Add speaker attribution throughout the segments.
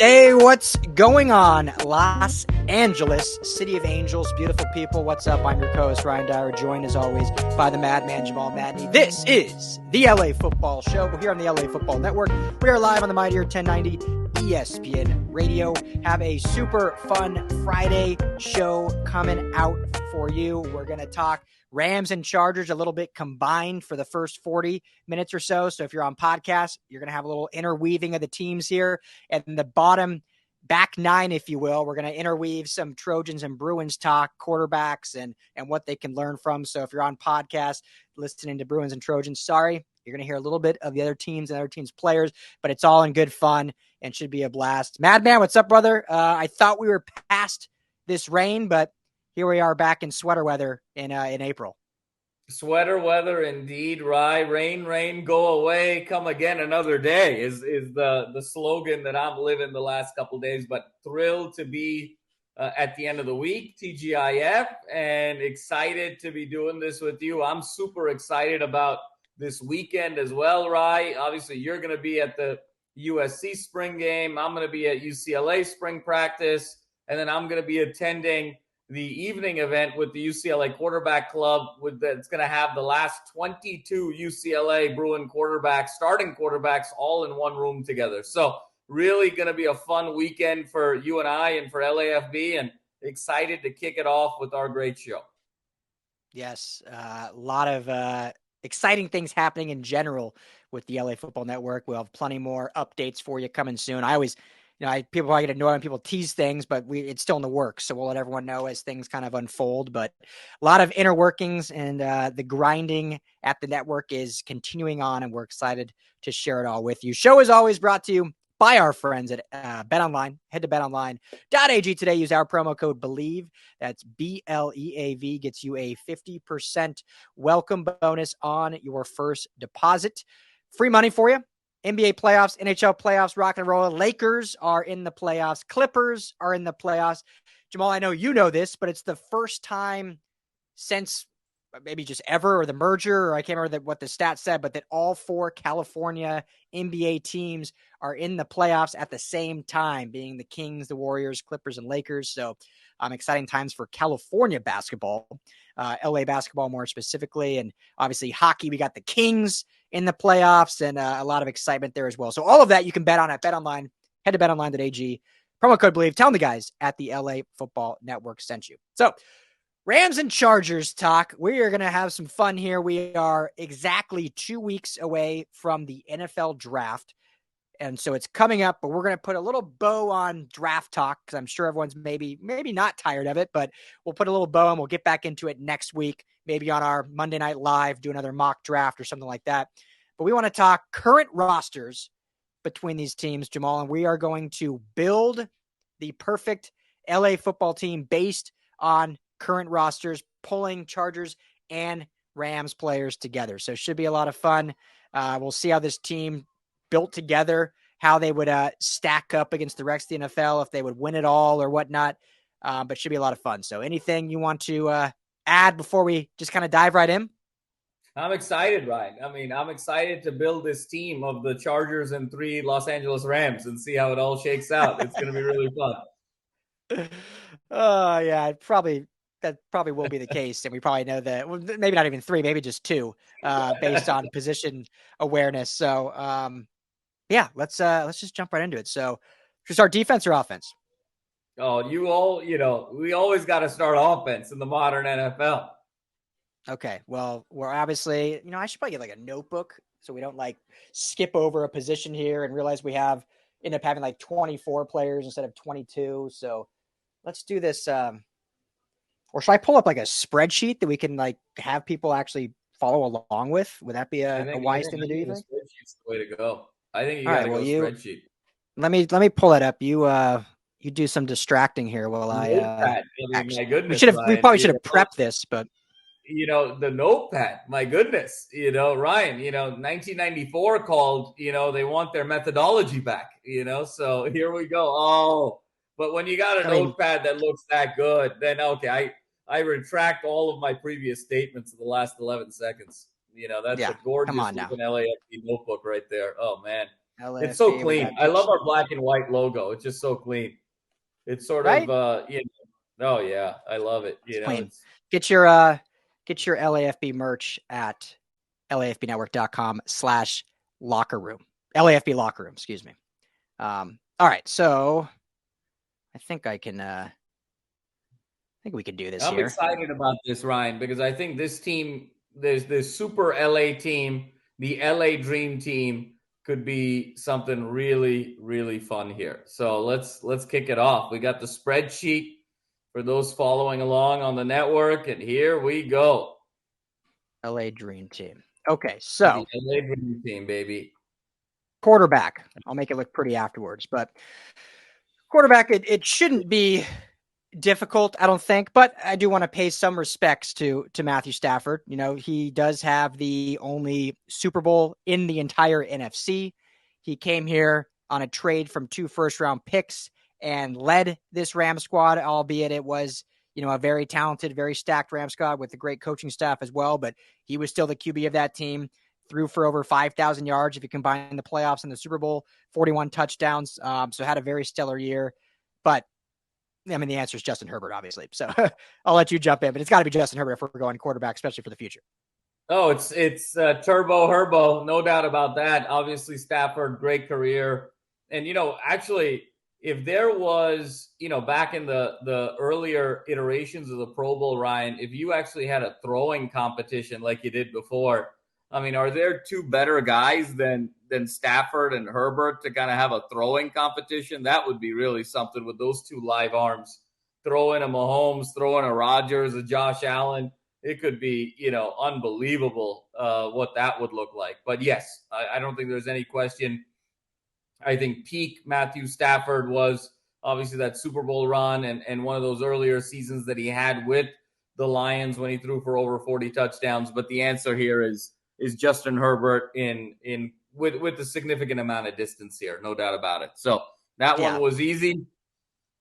Speaker 1: Hey, what's going on? Los Angeles, City of Angels, beautiful people. What's up? I'm your co-host, Ryan Dyer, joined as always by the madman, Jamal Madney. This is the LA Football Show. We're here on the LA Football Network. We are live on the Mightier 1090 ESPN Radio. Have a super fun Friday show coming out for you. We're going to talk Rams and Chargers a little bit combined for the first 40 minutes or so. So if you're on podcast, you're going to have a little interweaving of the teams here. And the bottom back nine, if you will, we're going to interweave some Trojans and Bruins talk, quarterbacks, and what they can learn from. So if you're on podcast listening to Bruins and Trojans, sorry, you're going to hear a little bit of the other teams and other teams' players, but it's all in good fun and should be a blast. Madman, what's up, brother? I thought we were past this rain, but here we are back in sweater weather in April.
Speaker 2: Sweater weather indeed, Rye. Rain, go away, come again another day is the slogan that I'm living the last couple of days. But thrilled to be at the end of the week, TGIF, and excited to be doing this with you. I'm super excited about this weekend as well, Rye. Obviously, you're going to be at the USC spring game. I'm going to be at UCLA spring practice, and then I'm going to be attending the evening event with the UCLA quarterback club that's going to have the last 22 UCLA Bruin quarterbacks, starting quarterbacks, all in one room together. So really going to be a fun weekend for you and I and for LAFB, and excited to kick it off with our great show.
Speaker 1: Yes, a lot of exciting things happening in general with the LA Football Network. We'll have plenty more updates for you coming soon. I always people probably get annoyed when people tease things, but it's still in the works. So we'll let everyone know as things kind of unfold. But a lot of inner workings and the grinding at the network is continuing on, and we're excited to share it all with you. Show is always brought to you by our friends at BetOnline. Head to betonline.ag today. Use our promo code BELIEVE. That's BLEAV. Gets you a 50% welcome bonus on your first deposit. Free money for you. NBA playoffs, NHL playoffs, rock and roll. Lakers are in the playoffs. Clippers are in the playoffs. Jamal, I know you know this, but it's the first time since maybe just ever, or the merger, or I can't remember what the stat said, but that all four California NBA teams are in the playoffs at the same time, being the Kings, the Warriors, Clippers, and Lakers. So exciting times for California basketball, LA basketball more specifically, and obviously hockey. We got the Kings in the playoffs, and a lot of excitement there as well. So all of that you can bet on at BetOnline. Head to betonline.ag. Promo code BELIEVE. Tell them the guys at the LA Football Network sent you. So Rams and Chargers talk. We are going to have some fun here. We are exactly 2 weeks away from the NFL draft. And so it's coming up, but we're going to put a little bow on draft talk because I'm sure everyone's maybe not tired of it, but we'll put a little bow and we'll get back into it next week, maybe on our Monday Night Live, do another mock draft or something like that. But we want to talk current rosters between these teams, Jamal, and we are going to build the perfect LA football team based on current rosters, pulling Chargers and Rams players together. So it should be a lot of fun. We'll see how this team built together, how they would stack up against the rest of the NFL, if they would win it all or whatnot. But should be a lot of fun. So anything you want to add before we just kind of dive right in?
Speaker 2: I'm excited, Ryan. I mean, I'm excited to build this team of the Chargers and 3 Los Angeles Rams and see how it all shakes out. It's going to be really fun.
Speaker 1: Oh, yeah, that probably will be the case. And we probably know that, well, maybe not even 3, maybe just 2, based on position awareness. So, yeah, let's just jump right into it. So should we start defense or offense?
Speaker 2: Oh, we always got to start offense in the modern NFL.
Speaker 1: Okay. Well, we're obviously, I should probably get like a notebook so we don't like skip over a position here and realize we end up having like 24 players instead of 22. So let's do this. Or should I pull up like a spreadsheet that we can like have people actually follow along with? Would that be a wise thing to do?
Speaker 2: Spreadsheet's the way to go. I think you got to go spreadsheet.
Speaker 1: Let me pull it up. You do some distracting here while
Speaker 2: my goodness,
Speaker 1: we probably should have prepped this, but
Speaker 2: the notepad, my goodness, Ryan, 1994 called, they want their methodology back, so here we go. Oh, but when you got a notepad that looks that good, then okay, I retract all of my previous statements in the last 11 seconds. That's a gorgeous looking LAFC notebook right there. Oh man. It's so
Speaker 1: LFB, we
Speaker 2: clean.
Speaker 1: got
Speaker 2: I love
Speaker 1: pitch,
Speaker 2: our black and white logo. It's just so clean. It's sort of,
Speaker 1: right?
Speaker 2: oh yeah, I love it.
Speaker 1: It's clean.
Speaker 2: It's
Speaker 1: Get your LAFB merch at lafbnetwork.com/locker room. LAFB locker room, excuse me. All right, so I think we can do this
Speaker 2: I'm
Speaker 1: here.
Speaker 2: excited about this, Ryan, because I think this team, there's this super LA team, the LA Dream Team, could be something really, really fun here. So let's kick it off. We got the spreadsheet for those following along on the network, and here we go.
Speaker 1: LA Dream Team. Okay, so
Speaker 2: the LA Dream Team, baby.
Speaker 1: Quarterback. I'll make it look pretty afterwards, but quarterback, it shouldn't be difficult, I don't think, but I do want to pay some respects to Matthew Stafford. You know, he does have the only Super Bowl in the entire NFC. He came here on a trade from 2 first-round picks and led this Ram squad, albeit it was, a very talented, very stacked Ram squad with a great coaching staff as well, but he was still the QB of that team. Threw for over 5,000 yards if you combine the playoffs and the Super Bowl, 41 touchdowns. So had a very stellar year. But I mean, the answer is Justin Herbert, obviously. So I'll let you jump in, but it's got to be Justin Herbert if we're going quarterback, especially for the future.
Speaker 2: Oh, it's Turbo Herbo, no doubt about that. Obviously, Stafford, great career. And, actually, if there was, back in the earlier iterations of the Pro Bowl, Ryan, if you actually had a throwing competition like you did before, I mean, are there two better guys than Stafford and Herbert to kind of have a throwing competition? That would be really something with those two live arms. Throw in a Mahomes, throw in a Rodgers, a Josh Allen. It could be, unbelievable what that would look like. But yes, I don't think there's any question. I think peak Matthew Stafford was obviously that Super Bowl run and one of those earlier seasons that he had with the Lions when he threw for over 40 touchdowns. But the answer here is Justin Herbert with a significant amount of distance here, no doubt about it. So that one was easy.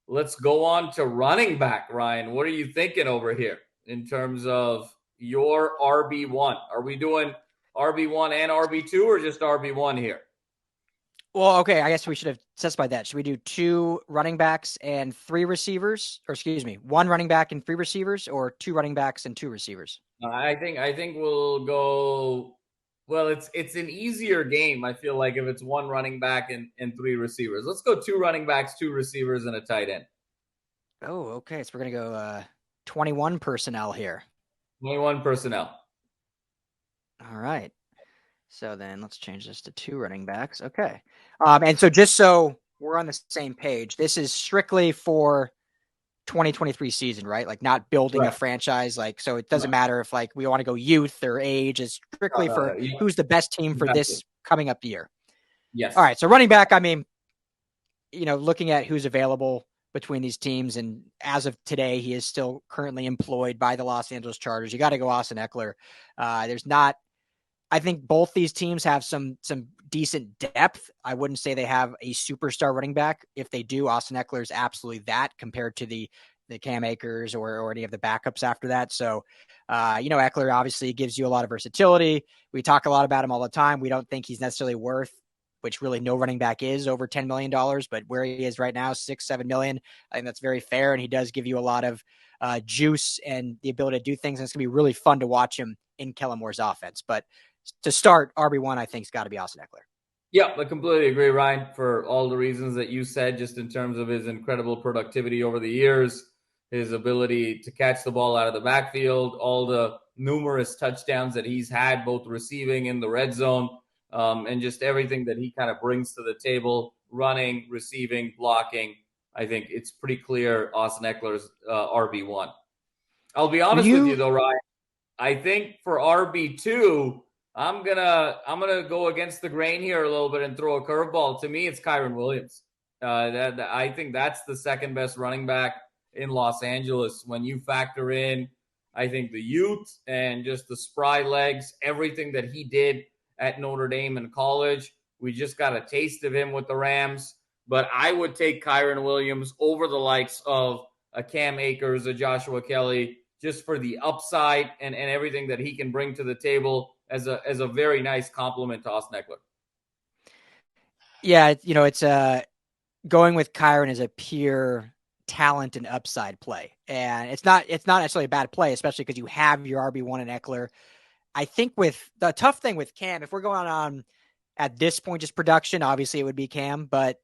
Speaker 2: Let's go on to running back, Ryan. What are you thinking over here in terms of your RB1? Are we doing RB1 and RB2 or just RB1 here?
Speaker 1: Well, okay, I guess we should have specified that. Should we do 2 running backs and 3 receivers? Or excuse me, 1 running back and 3 receivers, or 2 running backs and 2 receivers?
Speaker 2: I think we'll go. Well, it's an easier game, I feel like, if it's 1 running back and 3 receivers. Let's go 2 running backs, 2 receivers, and a tight end.
Speaker 1: Oh, okay. So we're going to go 21 personnel here.
Speaker 2: 21 personnel.
Speaker 1: All right. So then let's change this to 2 running backs. Okay. And so just so we're on the same page, this is strictly for 2023 season, right? Like not building a franchise. Like, so it doesn't matter if like we want to go youth or age. It's strictly for who's the best team for this coming up year.
Speaker 2: Yes.
Speaker 1: All right. So running back, I mean, looking at who's available between these teams, and as of today, he is still currently employed by the Los Angeles Chargers. You got to go Austin Ekeler. I think both these teams have some decent depth. I wouldn't say they have a superstar running back. If they do, Austin Ekeler is absolutely that compared to the Cam Akers or any of the backups after that. So, Ekeler obviously gives you a lot of versatility. We talk a lot about him all the time. We don't think he's necessarily worth, which really no running back is, over $10 million, but where he is right now, $6-7 million, I think that's very fair. And he does give you a lot of juice and the ability to do things. And it's going to be really fun to watch him in Kellen Moore's offense. But to start, RB1, I think, has got to be Austin Ekeler.
Speaker 2: Yeah, I completely agree, Ryan, for all the reasons that you said, just in terms of his incredible productivity over the years, his ability to catch the ball out of the backfield, all the numerous touchdowns that he's had, both receiving in the red zone, and just everything that he kind of brings to the table, running, receiving, blocking. I think it's pretty clear Austin Ekeler's RB1. I'll be honest with you, though, Ryan. I think for RB2, I'm gonna go against the grain here a little bit and throw a curveball. To me, it's Kyren Williams. I think that's the second best running back in Los Angeles. When you factor in, I think the youth and just the spry legs, everything that he did at Notre Dame in college. We just got a taste of him with the Rams. But I would take Kyren Williams over the likes of a Cam Akers, a Joshua Kelley, just for the upside and everything that he can bring to the table as a very nice compliment to Austin Ekeler.
Speaker 1: Yeah, it's going with Kyron is a pure talent and upside play. And it's not necessarily a bad play, especially because you have your RB1 and Ekeler. I think with the tough thing with Cam, if we're going on at this point, just production, obviously it would be Cam, but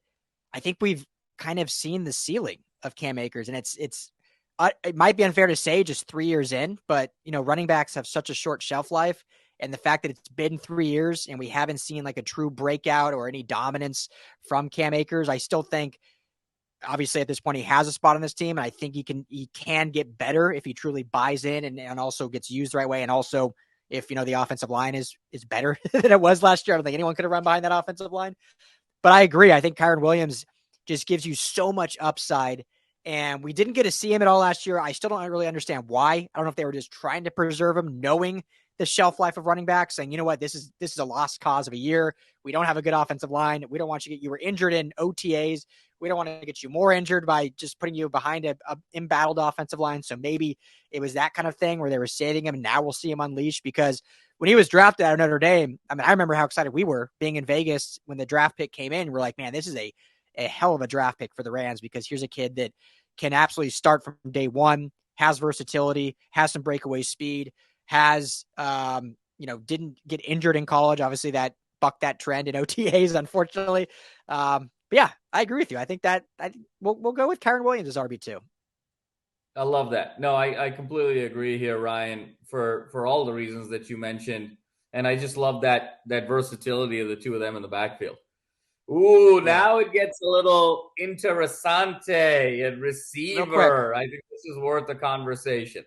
Speaker 1: I think we've kind of seen the ceiling of Cam Akers, and it might be unfair to say just 3 years in, but running backs have such a short shelf life, and the fact that it's been 3 years and we haven't seen like a true breakout or any dominance from Cam Akers, I still think obviously at this point he has a spot on this team, and I think he can get better if he truly buys in and also gets used the right way, and also if the offensive line is better than it was last year. I don't think anyone could have run behind that offensive line. But I agree. I think Kyron Williams just gives you so much upside. And we didn't get to see him at all last year. I still don't really understand why. I don't know if they were just trying to preserve him, knowing the shelf life of running backs, saying, you know what, this is a lost cause of a year. We don't have a good offensive line. We don't want you were injured in OTAs. We don't want to get you more injured by just putting you behind a embattled offensive line. So maybe it was that kind of thing where they were saving him, and now we'll see him unleashed. Because when he was drafted out of Notre Dame, I mean, I remember how excited we were being in Vegas when the draft pick came in. We're like, man, this is a hell of a draft pick for the Rams, because here's a kid that can absolutely start from day one, has versatility, has some breakaway speed, has, didn't get injured in college. Obviously that bucked that trend in OTAs, unfortunately. But yeah, I agree with you. I think that we'll go with Kyron Williams as RB2.
Speaker 2: I love that. No, I completely agree here, Ryan, for all the reasons that you mentioned. And I just love that versatility of the two of them in the backfield. Ooh,
Speaker 1: Yeah.
Speaker 2: now it gets a little interessante at
Speaker 1: Real quick.
Speaker 2: receiver. I think this is worth a conversation.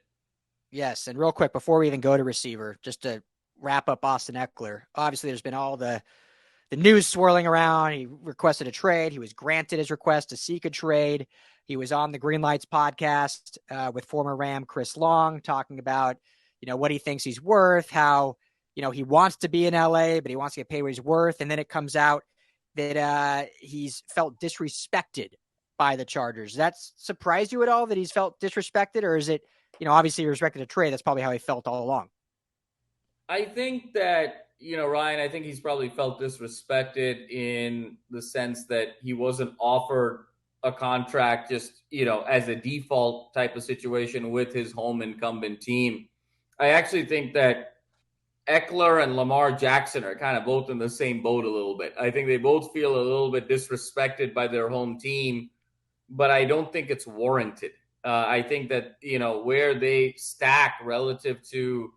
Speaker 1: Yes. And real quick, before we even go to receiver, just to wrap up Austin Ekeler, obviously there's been all the news swirling around. He requested a trade. He was granted his request to seek a trade. He was on the Green Lights podcast with former Ram Chris Long, talking about, what he thinks he's worth, how, he wants to be in LA, but he wants to get paid what he's worth. And then it comes out that he's felt disrespected by the Chargers. Does that surprise you at all that he's felt disrespected? Or is it, obviously he respected a trade? That's probably how he felt all along.
Speaker 2: I think that, Ryan, I think he's probably felt disrespected in the sense that he wasn't offered a contract just, as a default type of situation with his home incumbent team. I actually think that Ekeler and Lamar Jackson are kind of both in the same boat a little bit. I think they both feel a little bit disrespected by their home team, but I don't think it's warranted. I think that, where they stack relative to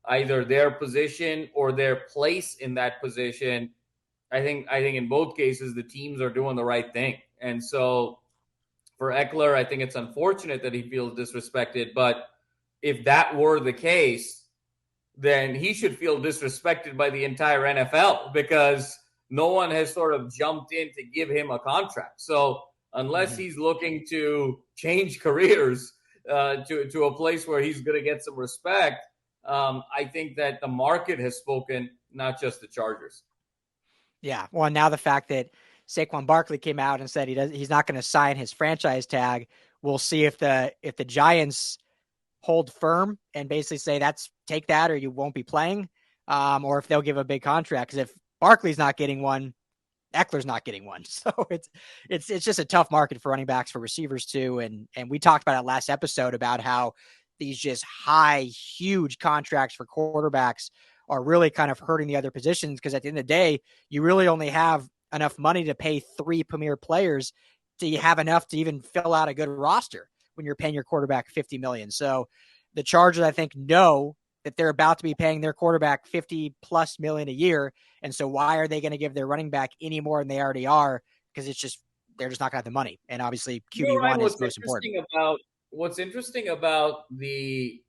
Speaker 2: either their position or their place in that position, I think in both cases the teams are doing the right thing. And so for Ekeler, I think it's unfortunate that he feels disrespected, but if that were the case, then he should feel disrespected by the entire NFL, because no one has sort of jumped in to give him a contract. So unless he's looking to change careers to a place where he's going to get some respect, I think that the market has spoken, not just the Chargers.
Speaker 1: Yeah. Well, now the fact that Saquon Barkley came out and said he's not going to sign his franchise tag. We'll see if the Giants hold firm and basically say take that or you won't be playing, or if they'll give a big contract. Because if Barkley's not getting one, Eckler's not getting one. So it's just a tough market for running backs, for receivers too. And we talked about it last episode about how these just huge contracts for quarterbacks are really kind of hurting the other positions, because at the end of the day, you really only have enough money to pay 3 premier players to have enough to even fill out a good roster when you're paying your quarterback $50 million. So the Chargers, I think, know that they're about to be paying their quarterback $50+ million a year. And so why are they going to give their running back any more than they already are? Because they're just not going to have the money. And obviously QB1 is most important.
Speaker 2: What's interesting about the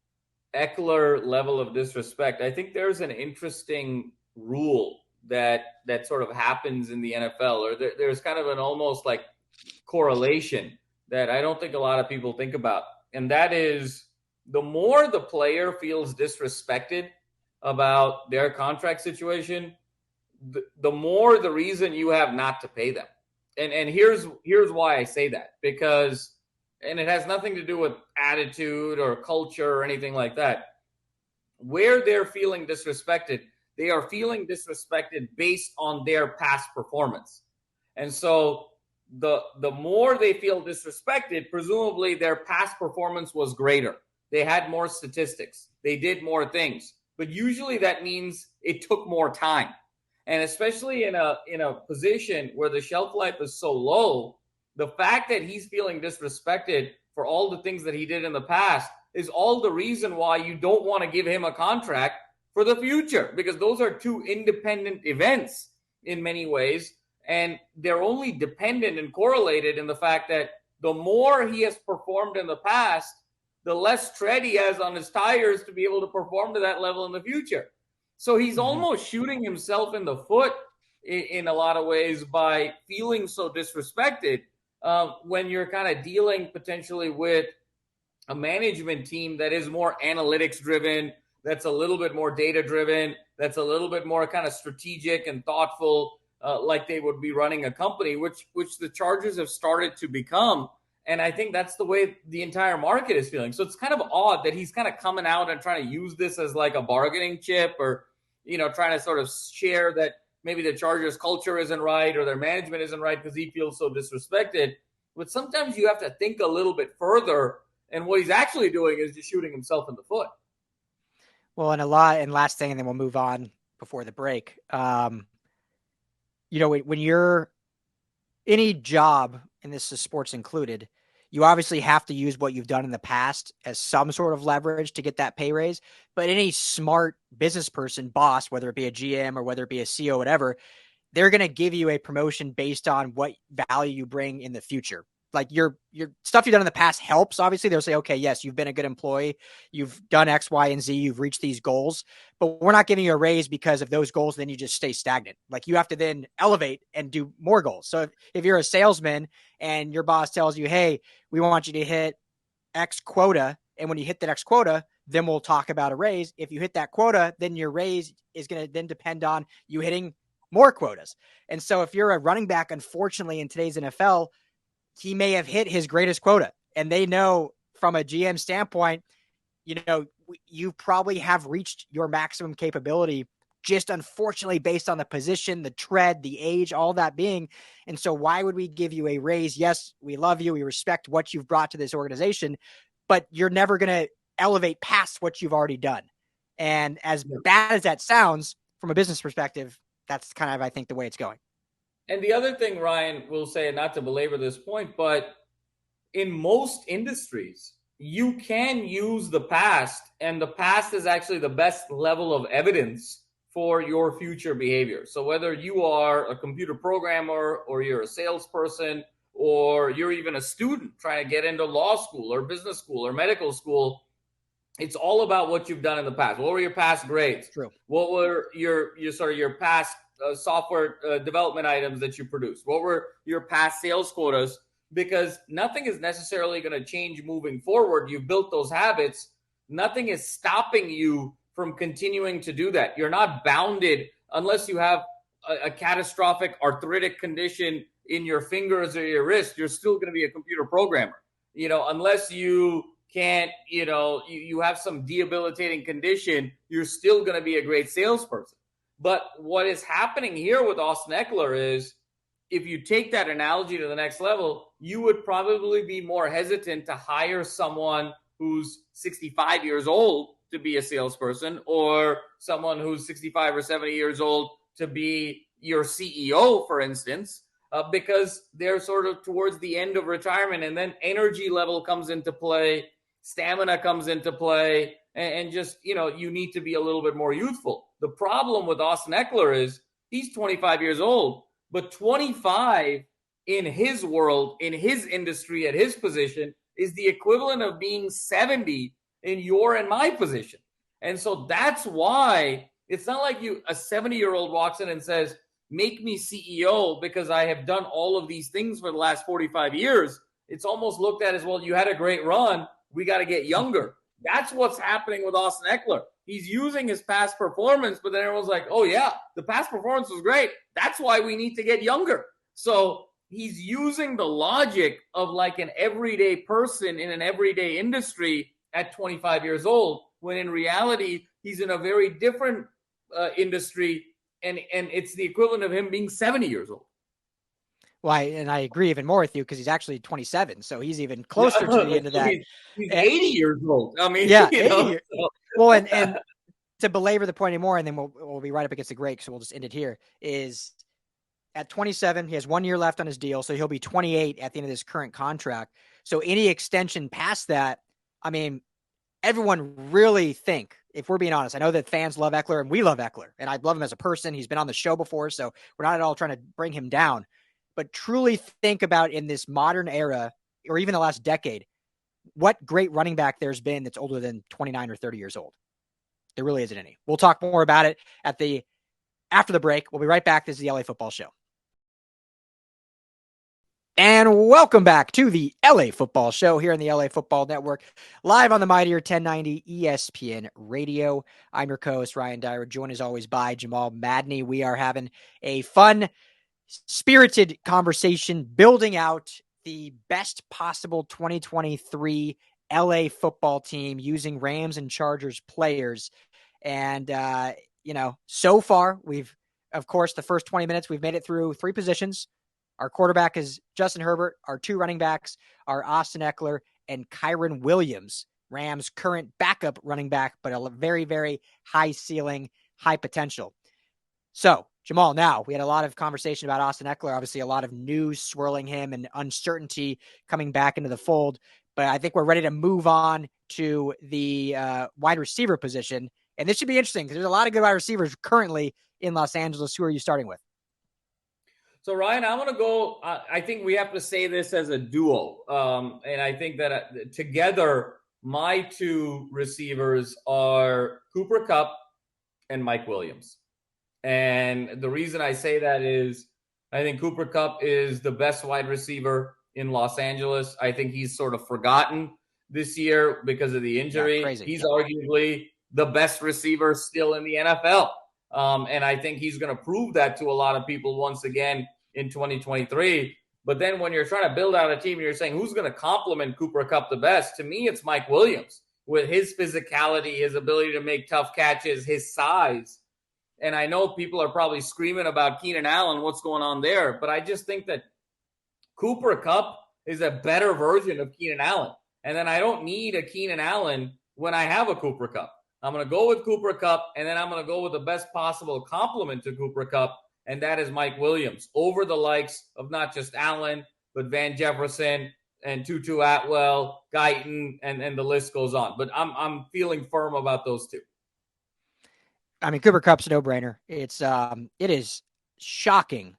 Speaker 2: Ekeler level of disrespect, I think there's an interesting rule that sort of happens in the NFL, or there's kind of an almost like correlation that I don't think a lot of people think about. And that is, the more the player feels disrespected about their contract situation, the more the reason you have not to pay them. And here's why I say that, because, and it has nothing to do with attitude or culture or anything like that. Where they're feeling disrespected, they are feeling disrespected based on their past performance. And so the more they feel disrespected, presumably their past performance was greater. They had more statistics. They did more things. But usually that means it took more time. And especially in a position where the shelf life is so low, the fact that he's feeling disrespected for all the things that he did in the past is all the reason why you don't want to give him a contract for the future, because those are two independent events in many ways. And they're only dependent and correlated in the fact that the more he has performed in the past, the less tread he has on his tires to be able to perform to that level in the future. So he's almost shooting himself in the foot in a lot of ways by feeling so disrespected when you're kind of dealing potentially with a management team that is more analytics driven, that's a little bit more data driven, that's a little bit more kind of strategic and thoughtful, like they would be running a company, which the Chargers have started to become. And I think that's the way the entire market is feeling. So it's kind of odd that he's kind of coming out and trying to use this as like a bargaining chip, or, trying to sort of share that maybe the Chargers culture isn't right or their management isn't right because he feels so disrespected. But sometimes you have to think a little bit further. And what he's actually doing is just shooting himself in the foot.
Speaker 1: Well, and last thing, and then we'll move on before the break. When you're any job, and this is sports included, you obviously have to use what you've done in the past as some sort of leverage to get that pay raise. But any smart business person, boss, whether it be a GM or whether it be a CEO, whatever, they're going to give you a promotion based on what value you bring in the future. Like your stuff you've done in the past helps. Obviously, they'll say, okay, yes, you've been a good employee. You've done X, Y, and Z. You've reached these goals, but we're not giving you a raise because of those goals. Then you just stay stagnant. Like you have to then elevate and do more goals. So if you're a salesman and your boss tells you, hey, we want you to hit X quota, and when you hit that X quota, then we'll talk about a raise. If you hit that quota, then your raise is going to then depend on you hitting more quotas. And so if you're a running back, unfortunately, in today's NFL, he may have hit his greatest quota, and they know from a GM standpoint, you probably have reached your maximum capability, just unfortunately based on the position, the tread, the age, all that being. And so why would we give you a raise? Yes, we love you. We respect what you've brought to this organization, but you're never going to elevate past what you've already done. And as bad as that sounds from a business perspective, that's kind of, I think, the way it's going.
Speaker 2: And the other thing, Ryan, will say, not to belabor this point, but in most industries, you can use the past, and the past is actually the best level of evidence for your future behavior. So whether you are a computer programmer or you're a salesperson or you're even a student trying to get into law school or business school or medical school, it's all about what you've done in the past. What were your past grades?
Speaker 1: True.
Speaker 2: What were your past software development items that you produced? What were your past sales quotas? Because nothing is necessarily going to change moving forward. You've built those habits. Nothing is stopping you from continuing to do that. You're not bounded unless you have a catastrophic arthritic condition in your fingers or your wrist. You're still going to be a computer programmer, unless you can't, you have some debilitating condition, you're still going to be a great salesperson. But what is happening here with Austin Ekeler is, if you take that analogy to the next level, you would probably be more hesitant to hire someone who's 65 years old to be a salesperson, or someone who's 65 or 70 years old to be your CEO, for instance, because they're sort of towards the end of retirement, and then energy level comes into play, stamina comes into play, and just, you need to be a little bit more youthful. The problem with Austin Ekeler is he's 25 years old, but 25 in his world, in his industry, at his position, is the equivalent of being 70 in your and my position. And so that's why it's not like a 70-year-old walks in and says, make me CEO because I have done all of these things for the last 45 years. It's almost looked at as, well, you had a great run. We got to get younger. That's what's happening with Austin Ekeler. He's using his past performance, but then everyone's like, oh, yeah, the past performance was great. That's why we need to get younger. So he's using the logic of like an everyday person in an everyday industry at 25 years old, when in reality, he's in a very different industry, and it's the equivalent of him being 70 years old.
Speaker 1: Well, I agree even more with you because he's actually 27, so he's even closer to the end of
Speaker 2: So
Speaker 1: that.
Speaker 2: he's 80 years old. I mean,
Speaker 1: Yeah, 80
Speaker 2: So.
Speaker 1: years. Well, and to belabor the point anymore, and then we'll be right up against the break, so we'll just end it here, is at 27, he has 1 year left on his deal, so he'll be 28 at the end of this current contract. So any extension past that, I mean, everyone really think, if we're being honest, I know that fans love Ekeler, and we love Ekeler, and I love him as a person. He's been on the show before, so we're not at all trying to bring him down. But truly think about in this modern era, or even the last decade, what great running back there's been that's older than 29 or 30 years old. There really isn't any. We'll talk more about it after the break. We'll be right back. This is the LA Football Show. And welcome back to the LA Football Show here on the LA Football Network, live on the Mightier 1090 ESPN Radio. I'm your co-host, Ryan Dyer, joined as always by Jamal Madney. We are having a fun, spirited conversation building out the best possible 2023 LA football team using Rams and Chargers players. And, so far, of course, the first 20 minutes, we've made it through three positions. Our quarterback is Justin Herbert. Our two running backs are Austin Ekeler and Kyren Williams, Rams' current backup running back, but a very, very high ceiling, high potential. So, Jamal, now we had a lot of conversation about Austin Ekeler, obviously a lot of news swirling him and uncertainty coming back into the fold. But I think we're ready to move on to the wide receiver position. And this should be interesting because there's a lot of good wide receivers currently in Los Angeles. Who are you starting with?
Speaker 2: So, Ryan, I want to go. I think we have to say this as a duo. And I think that together, my two receivers are Cooper Kupp and Mike Williams. And the reason I say that is I think Cooper Kupp is the best wide receiver in Los Angeles. I think he's sort of forgotten this year because of the injury.
Speaker 1: Yeah, crazy.
Speaker 2: He's arguably the best receiver still in the NFL. And I think he's going to prove that to a lot of people once again in 2023. But then when you're trying to build out a team, you're saying who's going to complement Cooper Kupp the best? To me, it's Mike Williams with his physicality, his ability to make tough catches, his size. And I know people are probably screaming about Keenan Allen, what's going on there. But I just think that Cooper Kupp is a better version of Keenan Allen. And then I don't need a Keenan Allen when I have a Cooper Kupp. I'm going to go with Cooper Kupp, and then I'm going to go with the best possible complement to Cooper Kupp, and that is Mike Williams over the likes of not just Allen, but Van Jefferson and Tutu Atwell, Guyton, and the list goes on. But I'm feeling firm about those two.
Speaker 1: I mean, Cooper Kupp's a no-brainer. It is shocking.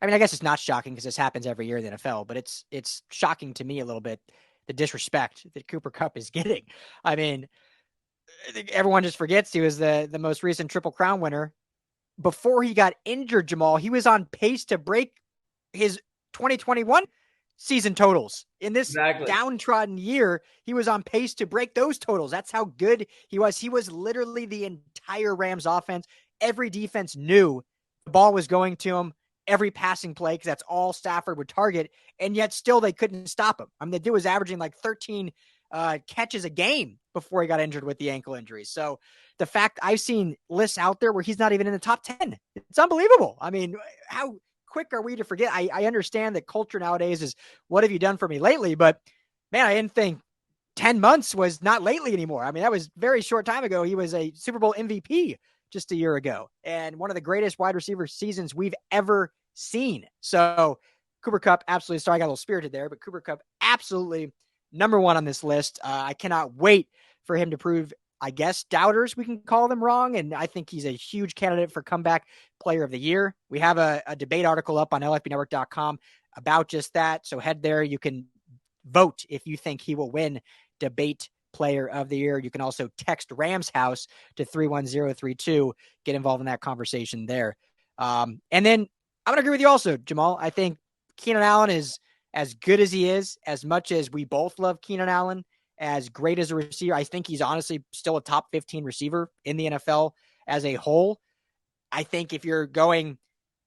Speaker 1: I mean, I guess it's not shocking because this happens every year in the NFL, but it's shocking to me a little bit, the disrespect that Cooper Kupp is getting. I mean, I think everyone just forgets he was the most recent Triple Crown winner. Before he got injured, Jamal, he was on pace to break his 2021 season totals. In this downtrodden year, he was on pace to break those totals. That's how good he was. He was literally the entire Rams offense. Every defense knew the ball was going to him, every passing play, because that's all Stafford would target, and yet still they couldn't stop him. I mean, the dude was averaging like 13 catches a game before he got injured with the ankle injury. So the fact I've seen lists out there where he's not even in the top 10, it's unbelievable. I mean, how quick are we to forget? I understand that culture nowadays is what have you done for me lately? But man, I didn't think 10 months was not lately anymore. I mean, that was very short time ago. He was a Super Bowl MVP just a year ago and one of the greatest wide receiver seasons we've ever seen. So Cooper Kupp, absolutely. Sorry, I got a little spirited there, but Cooper Kupp, absolutely number one on this list. I cannot wait for him to prove, I guess, doubters, we can call them, wrong. And I think he's a huge candidate for comeback player of the year. We have a debate article up on lfbnetwork.com about just that. So head there. You can vote if you think he will win debate player of the year. You can also text Rams House to 31032. Get involved in that conversation there. And then I'm going to agree with you also, Jamal. I think Keenan Allen is as good as he is, as much as we both love Keenan Allen, as great as a receiver. I think he's honestly still a top 15 receiver in the NFL as a whole. I think if you're going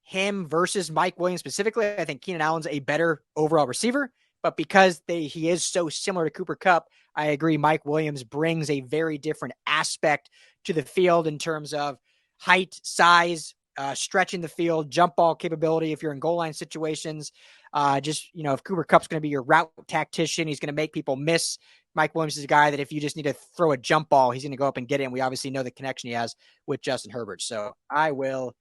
Speaker 1: him versus Mike Williams specifically, I think Keenan Allen's a better overall receiver. But because he is so similar to Cooper Kupp, I agree Mike Williams brings a very different aspect to the field in terms of height, size, stretching the field, jump ball capability if you're in goal line situations. If Cooper Kupp's going to be your route tactician, he's going to make people miss. Mike Williams is a guy that if you just need to throw a jump ball, he's going to go up and get it. And we obviously know the connection he has with Justin Herbert. So I will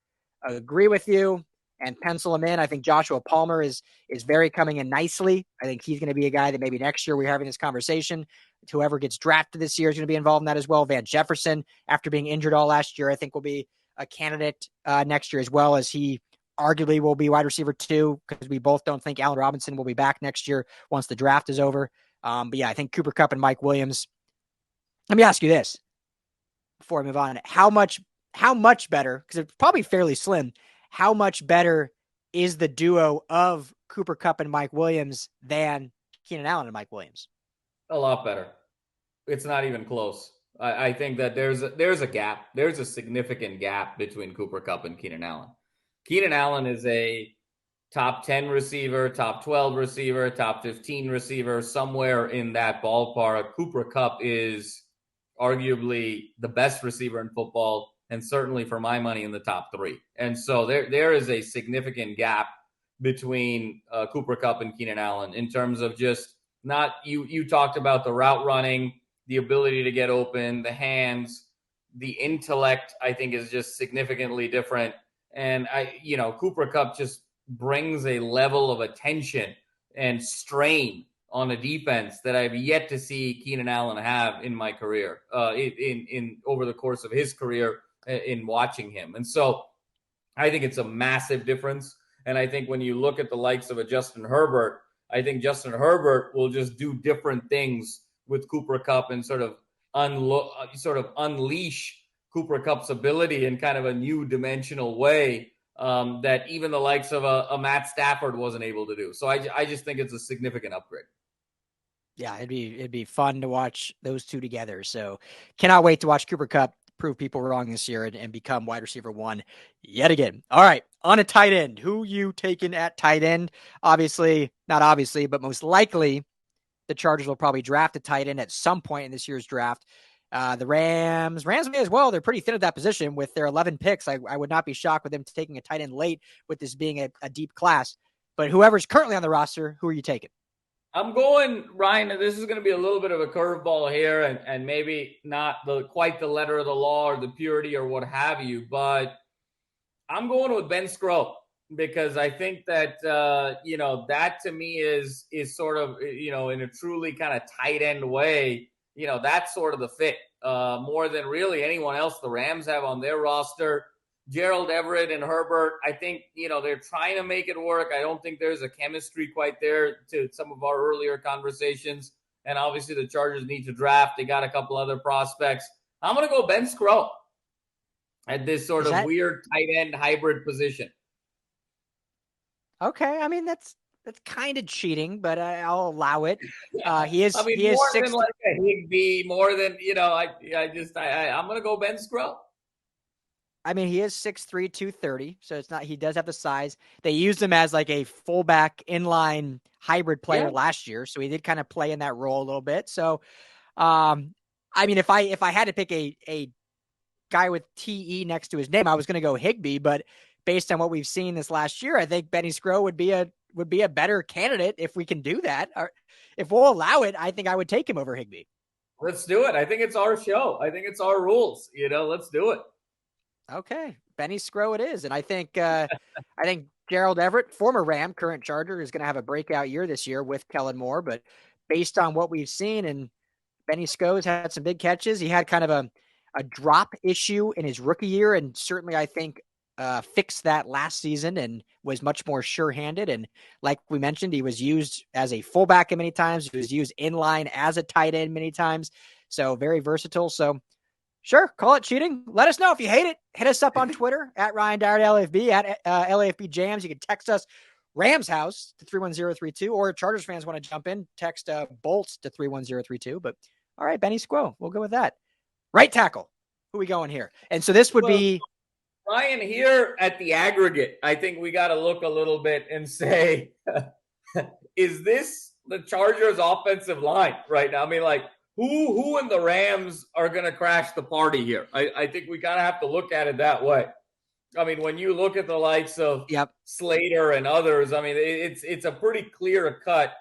Speaker 1: agree with you and pencil him in. I think Joshua Palmer is very coming in nicely. I think he's going to be a guy that maybe next year we're having this conversation. Whoever gets drafted this year is going to be involved in that as well. Van Jefferson, after being injured all last year, I think will be a candidate next year, as well as he arguably will be wide receiver 2, because we both don't think Allen Robinson will be back next year once the draft is over. But yeah, I think Cooper Kupp and Mike Williams. Let me ask you this before I move on. How much better, because it's probably fairly slim, how much better is the duo of Cooper Kupp and Mike Williams than Keenan Allen and Mike Williams?
Speaker 2: A lot better. It's not even close. I think that there's a gap. There's a significant gap between Cooper Kupp and Keenan Allen. Keenan Allen is a top 10 receiver, top 12 receiver, top 15 receiver, somewhere in that ballpark. Cooper Kupp is arguably the best receiver in football, and certainly for my money in the top 3. And so there is a significant gap between Cooper Kupp and Keenan Allen in terms of just not you talked about the route running, the ability to get open, the hands, the intellect, I think is just significantly different. And Cooper Kupp just brings a level of attention and strain on a defense that I've yet to see Keenan Allen have in my career, in over the course of his career in watching him. And so I think it's a massive difference. And I think when you look at the likes of a Justin Herbert, I think Justin Herbert will just do different things with Cooper Kupp and sort of unleash Cooper Kupp's ability in kind of a new dimensional way that even the likes of a Matt Stafford wasn't able to do. So I just think it's a significant upgrade.
Speaker 1: Yeah, it'd be fun to watch those two together. So cannot wait to watch Cooper Kupp prove people wrong this year and become wide receiver 1 yet again. All right, on a tight end. Who you taking at tight end? Not obviously, but most likely the Chargers will probably draft a tight end at some point in this year's draft. The Rams may as well. They're pretty thin at that position with their 11 picks. I would not be shocked with them taking a tight end late with this being a deep class. But whoever's currently on the roster, who are you taking?
Speaker 2: I'm going, Ryan, this is going to be a little bit of a curveball here and maybe not quite the letter of the law or the purity or what have you, but I'm going with Ben Skro because I think that, that to me is sort of, in a truly kind of tight end way, that's sort of the fit more than really anyone else the Rams have on their roster. Gerald, Everett, and Herbert, I think, they're trying to make it work. I don't think there's a chemistry quite there to some of our earlier conversations. And obviously the Chargers need to draft. They got a couple other prospects. I'm going to go Ben Skro at this sort of weird tight end hybrid position.
Speaker 1: Okay. I mean, that's kind of cheating, but I'll allow it. He is
Speaker 2: more than like a Higbee, more than, I'm going to go Ben Skro.
Speaker 1: I mean, he is 6'3", 230, so it's not. He does have the size. They used him as like a fullback inline hybrid player last year, so he did kind of play in that role a little bit. So, I mean, if I had to pick a guy with TE next to his name, I was going to go Higbee, but based on what we've seen this last year, I think Benny Skro would be a better candidate if we can do that. Or if we'll allow it, I think I would take him over Higbee.
Speaker 2: Let's do it. I think it's our show. I think it's our rules. Let's do it.
Speaker 1: Okay, Benny Skro it is, and I think Gerald Everett, former Ram, current Charger, is going to have a breakout year this year with Kellen Moore. But based on what we've seen, and Benny Skro has had some big catches. He had kind of a drop issue in his rookie year, and certainly I think fixed that last season and was much more sure-handed. And like we mentioned, he was used as a fullback many times. He was used in line as a tight end many times. So very versatile. So. Sure, call it cheating. Let us know if you hate it. Hit us up on Twitter at Ryan Dowd LAFB, at LAFB Jams. You can text us Rams House to 31032, or Chargers fans want to jump in, text Bolts to 31032. But all right, Benny Skro, we'll go with that. Right tackle. Who we going here? And so this would be
Speaker 2: Ryan here at the aggregate. I think we got to look a little bit and say, is this the Chargers offensive line right now? I mean, like, Who in the Rams are going to crash the party here? I think we kind of have to look at it that way. I mean, when you look at the likes of
Speaker 1: Yep.
Speaker 2: Slater and others, I mean, it's a pretty clear cut,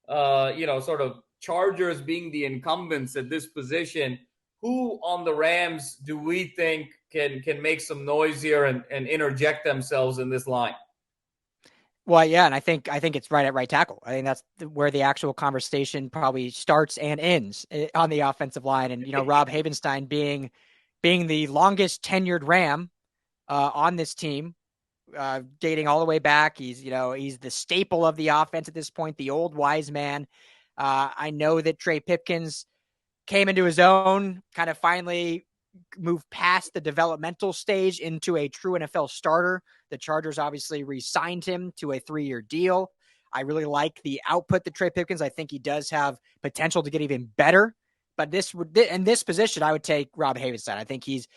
Speaker 2: sort of Chargers being the incumbents at this position. Who on the Rams do we think can make some noise here and interject themselves in this line?
Speaker 1: Well, yeah, and I think it's right at right tackle. I think that's where the actual conversation probably starts and ends on the offensive line. And Rob Havenstein being the longest tenured Ram on this team, dating all the way back. He's the staple of the offense at this point, the old wise man. I know that Trey Pipkins came into his own, kind of finally moved past the developmental stage into a true NFL starter. The Chargers obviously re-signed him to a 3-year deal. I really like the output that Trey Pipkins. I think he does have potential to get even better. But in this position, I would take Rob Havenstein. I think he's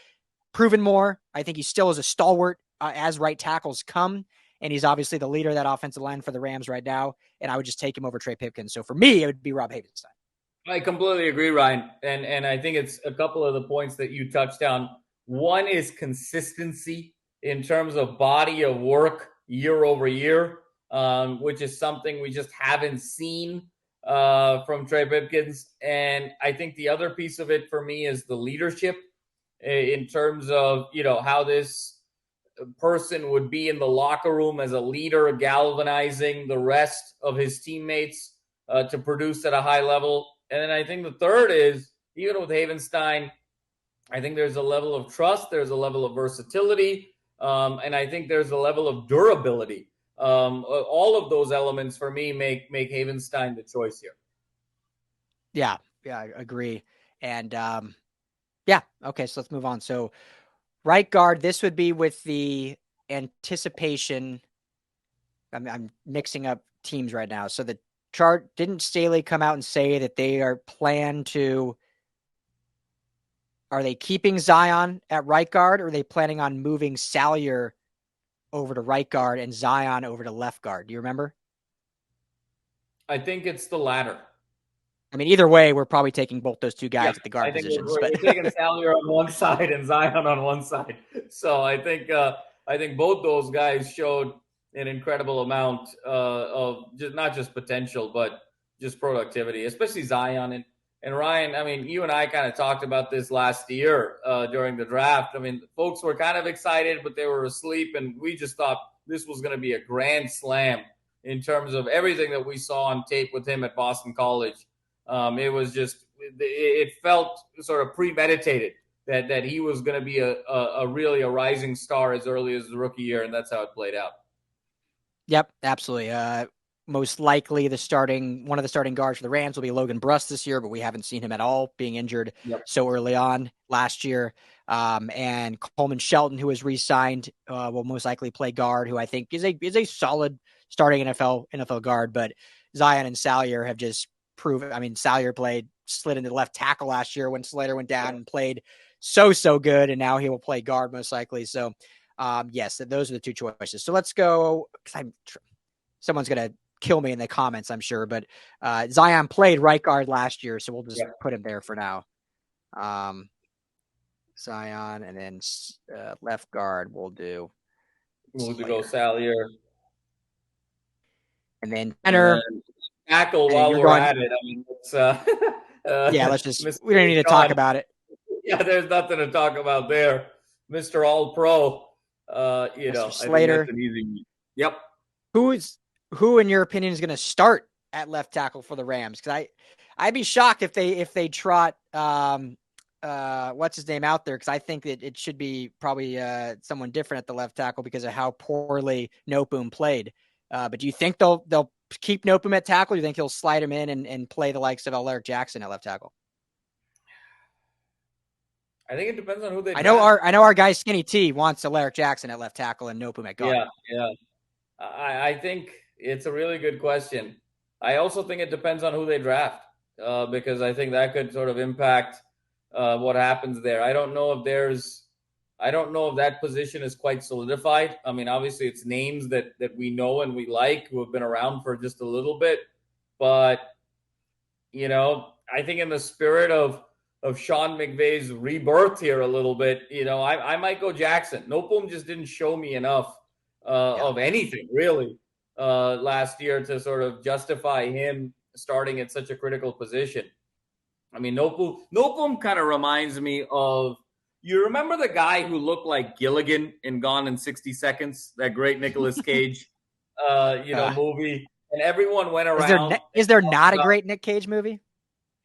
Speaker 1: proven more. I think he still is a stalwart as right tackles come. And he's obviously the leader of that offensive line for the Rams right now. And I would just take him over Trey Pipkins. So for me, it would be Rob Havenstein.
Speaker 2: I completely agree, Ryan. And I think it's a couple of the points that you touched on. One is consistency in terms of body of work year over year, which is something we just haven't seen from Trey Pipkins. And I think the other piece of it for me is the leadership in terms of, how this person would be in the locker room as a leader, galvanizing the rest of his teammates to produce at a high level. And then I think the third is, even with Havenstein, I think there's a level of trust, there's a level of versatility, and I think there's a level of durability. All of those elements for me make Havenstein the choice here.
Speaker 1: Yeah, I agree. And okay, so let's move on. So right guard, this would be with the anticipation. I'm mixing up teams right now. So the chart, didn't Staley come out and say that they are they keeping Zion at right guard, or are they planning on moving Salyer over to right guard and Zion over to left guard? Do you remember?
Speaker 2: I think it's the latter.
Speaker 1: I mean, either way, we're probably taking both those two guys at the guard positions.
Speaker 2: We're taking Salyer on one side and Zion on one side. So I think both those guys showed an incredible amount of not just potential, but just productivity, especially Zion. And Ryan, I mean, you and I kind of talked about this last year during the draft. I mean, folks were kind of excited, but they were asleep, and we just thought this was going to be a grand slam in terms of everything that we saw on tape with him at Boston College. It felt sort of premeditated that he was going to be a really a rising star as early as the rookie year, and that's how it played out.
Speaker 1: Yep, absolutely. Most likely one of the starting guards for the Rams will be Logan Bruss this year, but we haven't seen him at all, being injured so early on last year. And Coleman Shelton, who was re-signed, will most likely play guard, who I think is a solid starting NFL guard. But Zion and Salyer have just proven. I mean, Salyer slid into left tackle last year when Slater went down and played so good, and now he will play guard most likely. So yes, those are the two choices. So let's go. Someone's going to kill me in the comments, I'm sure, but Zion played right guard last year, so we'll just put him there for now. Zion, and then left guard we'll do.
Speaker 2: We'll go Salyer.
Speaker 1: And then center.
Speaker 2: Tackle while we're at it. I mean,
Speaker 1: let's just, we don't need to talk about it.
Speaker 2: Yeah, there's nothing to talk about there. Mr. All-Pro,
Speaker 1: Slater.
Speaker 2: I think that's an easy one. Yep.
Speaker 1: Who, in your opinion, is going to start at left tackle for the Rams? Because I'd be shocked if they trot what's his name out there, because I think that it should be probably someone different at the left tackle because of how poorly Noteboom played. But do you think they'll keep Noteboom at tackle? Or do you think he'll slide him in and play the likes of Alaric Jackson at left tackle?
Speaker 2: I think it depends on who they.
Speaker 1: I know our guy Skinny T wants Alaric Jackson at left tackle and Noteboom at guard.
Speaker 2: Yeah. I think it's a really good question. I also think it depends on who they draft because I think that could sort of impact what happens there. I don't know if that position is quite solidified. I mean, obviously it's names that we know and we like who have been around for just a little bit, but I think in the spirit of Sean McVay's rebirth here a little bit, I might go Jackson. Nopum just didn't show me enough of anything really last year to sort of justify him starting at such a critical position. I mean, Nopum kind of reminds me of, you remember the guy who looked like Gilligan in Gone in 60 Seconds, that great Nicolas Cage, movie, and everyone went around.
Speaker 1: Is there not a great Nick Cage movie?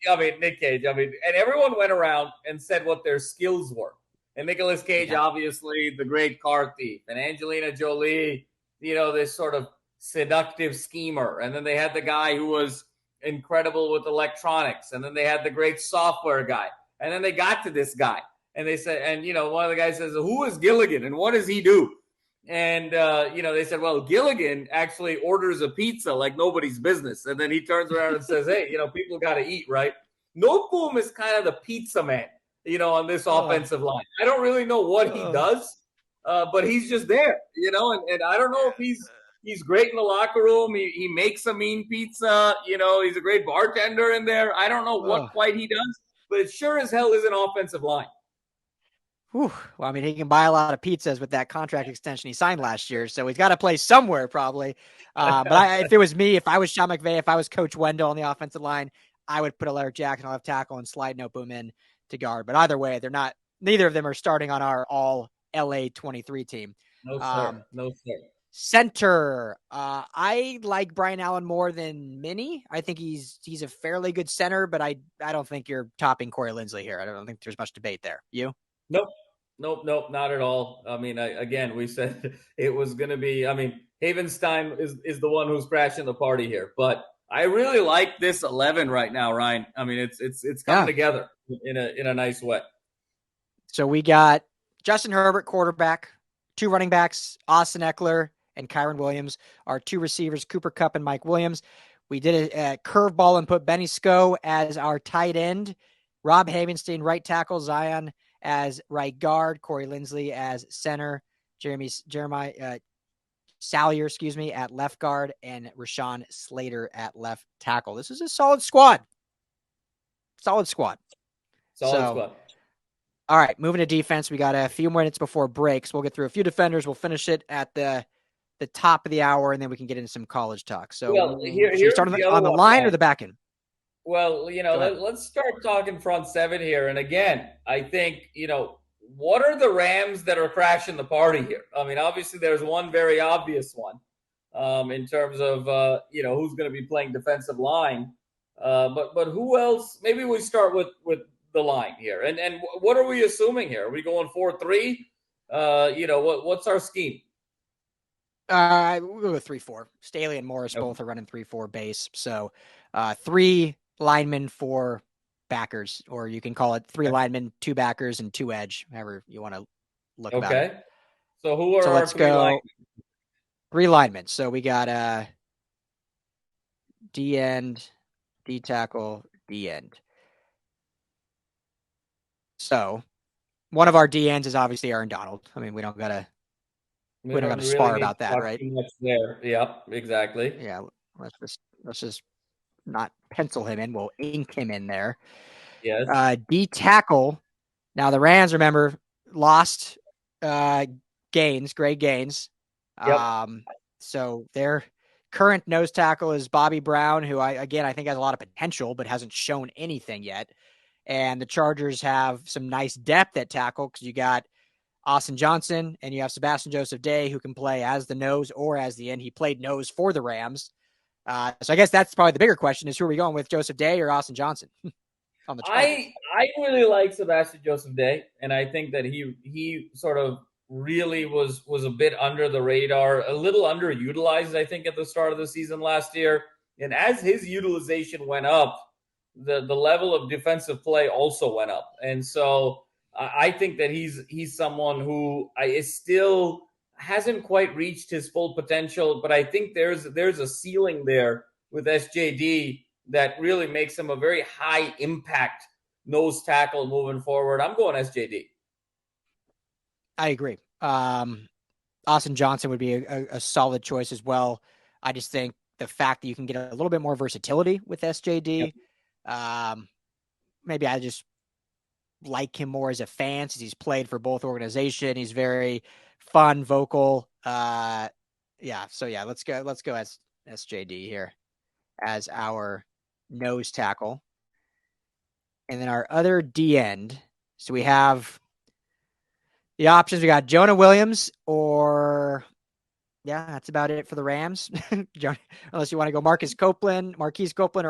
Speaker 2: Nick Cage. And everyone went around and said what their skills were. And Nicolas Cage, obviously, the great car thief, and Angelina Jolie, this sort of seductive schemer. And then they had the guy who was incredible with electronics, and then they had the great software guy, and then they got to this guy, and they said, and one of the guys says, who is Gilligan and what does he do? And they said, well, Gilligan actually orders a pizza like nobody's business, and then he turns around and says, hey, people got to eat, right? Noteboom is kind of the pizza man, on this offensive line. I don't really know what he does, but he's just there, and I don't know if he's great in the locker room. He makes a mean pizza. He's a great bartender in there. I don't know what quite he does, but it sure as hell is an offensive line.
Speaker 1: Whew. Well, I mean, he can buy a lot of pizzas with that contract extension he signed last year, so he's got to play somewhere probably. But if it was me, if I was Sean McVay, if I was Coach Wendell on the offensive line, I would put Alaric Jackson on left tackle and slide Noteboom in to guard. But either way, neither of them are starting on our all LA 23 team.
Speaker 2: No, sir. No, sir.
Speaker 1: Center. I like Brian Allen more than Minnie. I think he's a fairly good center, but I don't think you're topping Corey Linsley here. I don't think there's much debate there. You?
Speaker 2: Nope, not at all. I mean, we said it was going to be, Havenstein is the one who's crashing the party here, but I really like this 11 right now, Ryan. I mean, it's coming together in a nice way.
Speaker 1: So we got Justin Herbert, quarterback, 2 running backs, Austin Ekeler and Kyron Williams, our 2 receivers, Cooper Kupp and Mike Williams. We did a curveball and put Benny Sko as our tight end, Rob Havenstein, right tackle, Zion as right guard, Corey Linsley as center, Jeremiah Salyer, at left guard, and Rashawn Slater at left tackle. This is a solid squad. Solid squad. All right, moving to defense. We got a few minutes before breaks. We'll get through a few defenders. We'll finish it at the top of the hour, and then we can get into some college talk. So should we start on the line or the back end?
Speaker 2: Well, let's start talking front seven here. And again, I think, what are the Rams that are crashing the party here? I mean, obviously there's one very obvious one in terms of, who's going to be playing defensive line. But who else? Maybe we start with the line here. And what are we assuming here? Are we going 4-3? What's our scheme?
Speaker 1: We'll go with 3-4. Staley and Morris both are running 3-4 base. So 3 linemen, 4 backers, or you can call it 3 linemen, 2 backers, and 2 edge, however you want to look about it.
Speaker 2: Okay. So who are our 3 linemen?
Speaker 1: 3 linemen. So we got D end, D tackle, D end. So one of our D ends is obviously Aaron Donald. I mean, we don't got to really spar about that, right?
Speaker 2: Too much there. Yep, exactly.
Speaker 1: Yeah, let's just not pencil him in. We'll ink him in there.
Speaker 2: Yes.
Speaker 1: D tackle. Now the Rams, remember, lost Greg Gaines.
Speaker 2: Yep.
Speaker 1: So their current nose tackle is Bobby Brown, who I think has a lot of potential, but hasn't shown anything yet. And the Chargers have some nice depth at tackle because you got Austin Johnson and you have Sebastian Joseph Day, who can play as the nose or as the end. He played nose for the Rams. So I guess that's probably the bigger question is, who are we going with, Joseph Day or Austin Johnson? On the
Speaker 2: I really like Sebastian Joseph Day, and I think that he sort of really was a bit under the radar, a little underutilized, I think, at the start of the season last year. And as his utilization went up, the level of defensive play also went up. And so I think that he's someone who still hasn't quite reached his full potential, but I think there's a ceiling there with SJD that really makes him a very high impact nose tackle moving forward. I'm going SJD.
Speaker 1: I agree. Austin Johnson would be a solid choice as well. I just think the fact that you can get a little bit more versatility with SJD, maybe I just like him more as a fan since he's played for both organizations. He's very fun, vocal. So let's go as SJD here as our nose tackle. And then our other D end. So we have the options. We got Jonah Williams or that's about it for the Rams. Unless you want to go Marquise Copeland, or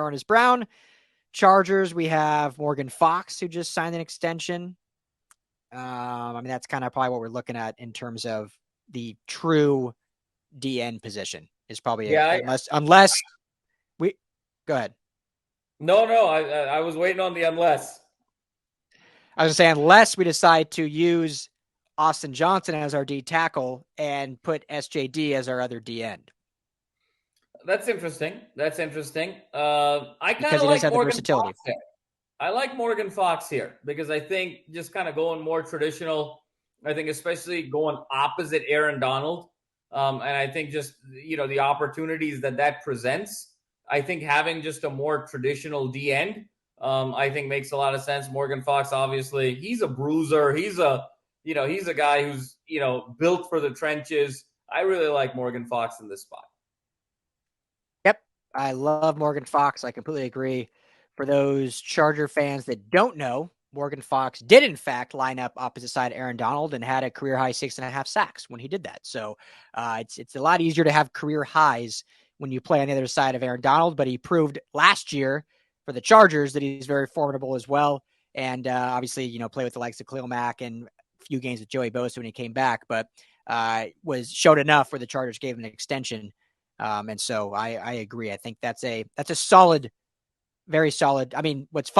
Speaker 1: Ernest Brown. Chargers, we have Morgan Fox, who just signed an extension. That's kind of probably what we're looking at in terms of the true DN position. Is probably unless we go ahead.
Speaker 2: No, I was waiting on the unless.
Speaker 1: I was saying unless we decide to use Austin Johnson as our D tackle and put SJD as our other D end.
Speaker 2: That's interesting. I kind of like
Speaker 1: Morgan versatility.
Speaker 2: Fox here. I like Morgan Fox here because I think just kind of going more traditional. I think especially going opposite Aaron Donald, and I think just the opportunities that presents. I think having just a more traditional D end, I think makes a lot of sense. Morgan Fox, obviously, he's a bruiser. He's a guy who's built for the trenches. I really like Morgan Fox in this spot.
Speaker 1: Yep, I love Morgan Fox. I completely agree. For those Charger fans that don't know, Morgan Fox did in fact line up opposite side Aaron Donald and had a career high 6.5 sacks when he did that. So it's a lot easier to have career highs when you play on the other side of Aaron Donald, but he proved last year for the Chargers that he's very formidable as well. And obviously, play with the likes of Khalil Mack and a few games with Joey Bosa when he came back, but showed enough where the Chargers gave him an extension. And so I agree. I think that's a solid, very solid. What's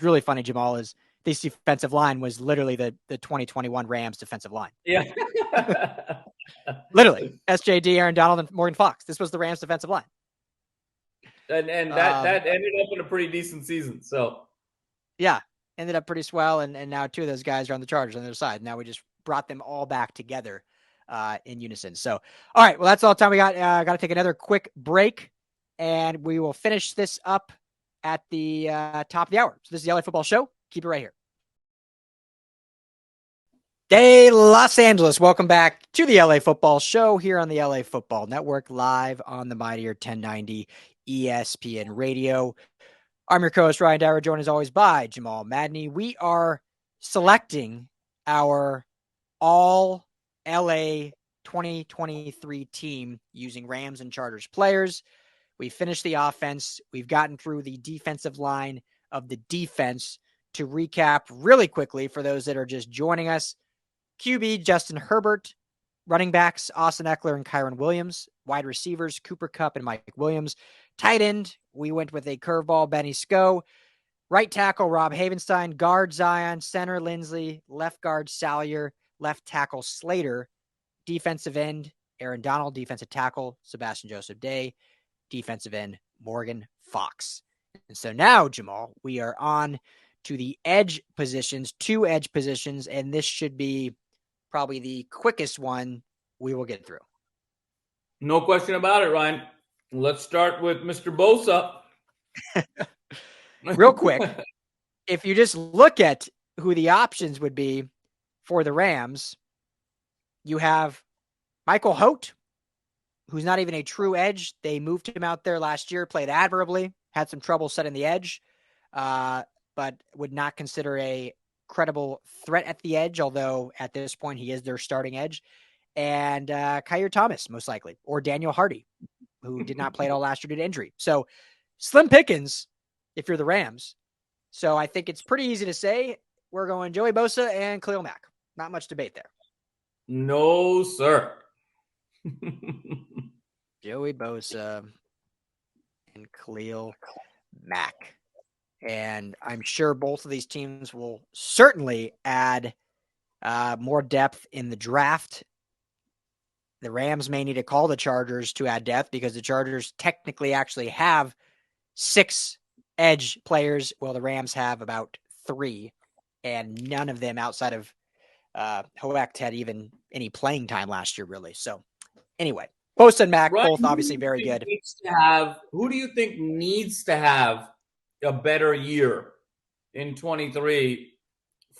Speaker 1: really funny, Jamal, is this defensive line was literally the 2021 Rams defensive line.
Speaker 2: Yeah.
Speaker 1: Literally. SJD, Aaron Donald, and Morgan Fox. This was the Rams defensive line.
Speaker 2: And that ended up in a pretty decent season. So
Speaker 1: yeah, ended up pretty swell. And now two of those guys are on the Chargers on the other side. Now we just brought them all back together in unison. So, all right, well, that's all the time we got. Got to take another quick break, and we will finish this up at the top of the hour. So this is the LA Football Show. Keep it right here. Hey, Los Angeles. Welcome back to the LA Football Show here on the LA Football Network, live on the Mightier 1090 ESPN Radio. I'm your co-host, Ryan Dyer, joined as always by Jamal Madney. We are selecting our all LA 2023 team using Rams and Chargers players. We finished the offense. We've gotten through the defensive line of the defense. To recap really quickly for those that are just joining us, QB, Justin Herbert. Running backs, Austin Ekeler and Kyron Williams. Wide receivers, Cooper Kupp and Mike Williams. Tight end, we went with a curveball, Benny Sko. Right tackle, Rob Havenstein. Guard, Zion. Center, Linsley. Left guard, Salyer. Left tackle, Slater. Defensive end, Aaron Donald. Defensive tackle, Sebastian Joseph Day. Defensive end, Morgan Fox. And so now, Jamal, we are on to the edge positions, 2 edge positions, and this should be probably the quickest one we will get through.
Speaker 2: No question about it, Ryan. Let's start with Mr. Bosa.
Speaker 1: Real quick, if you just look at who the options would be for the Rams, you have Michael Holt, who's not even a true edge. They moved him out there last year, played admirably, had some trouble setting the edge, but would not consider a credible threat at the edge, although at this point he is their starting edge. And Kyer Thomas, most likely, or Daniel Hardy, who did not play at all last year due to injury. So slim pickings if you're the Rams. So I think it's pretty easy to say we're going Joey Bosa and Khalil Mack. Not much debate there.
Speaker 2: No, sir.
Speaker 1: Joey Bosa and Khalil Mack. And I'm sure both of these teams will certainly add more depth in the draft. The Rams may need to call the Chargers to add depth because the Chargers technically actually have 6 edge players, while the Rams have about 3, and none of them outside of Hoek had even any playing time last year, really. So anyway, Bosa and Mack,
Speaker 2: Ryan,
Speaker 1: both obviously very good.
Speaker 2: Who do you think needs to have a better year in 23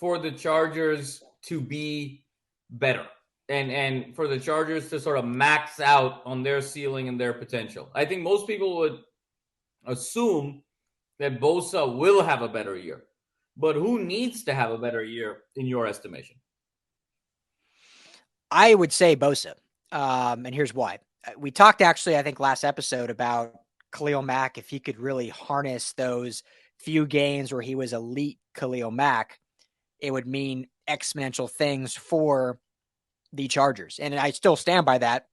Speaker 2: for the Chargers to be better and for the Chargers to sort of max out on their ceiling and their potential? I think most people would assume that Bosa will have a better year. But who needs to have a better year in your estimation?
Speaker 1: I would say Bosa. And here's why. We talked actually, I think last episode about Khalil Mack, if he could really harness those few games where he was elite Khalil Mack, it would mean exponential things for the Chargers. And I still stand by that.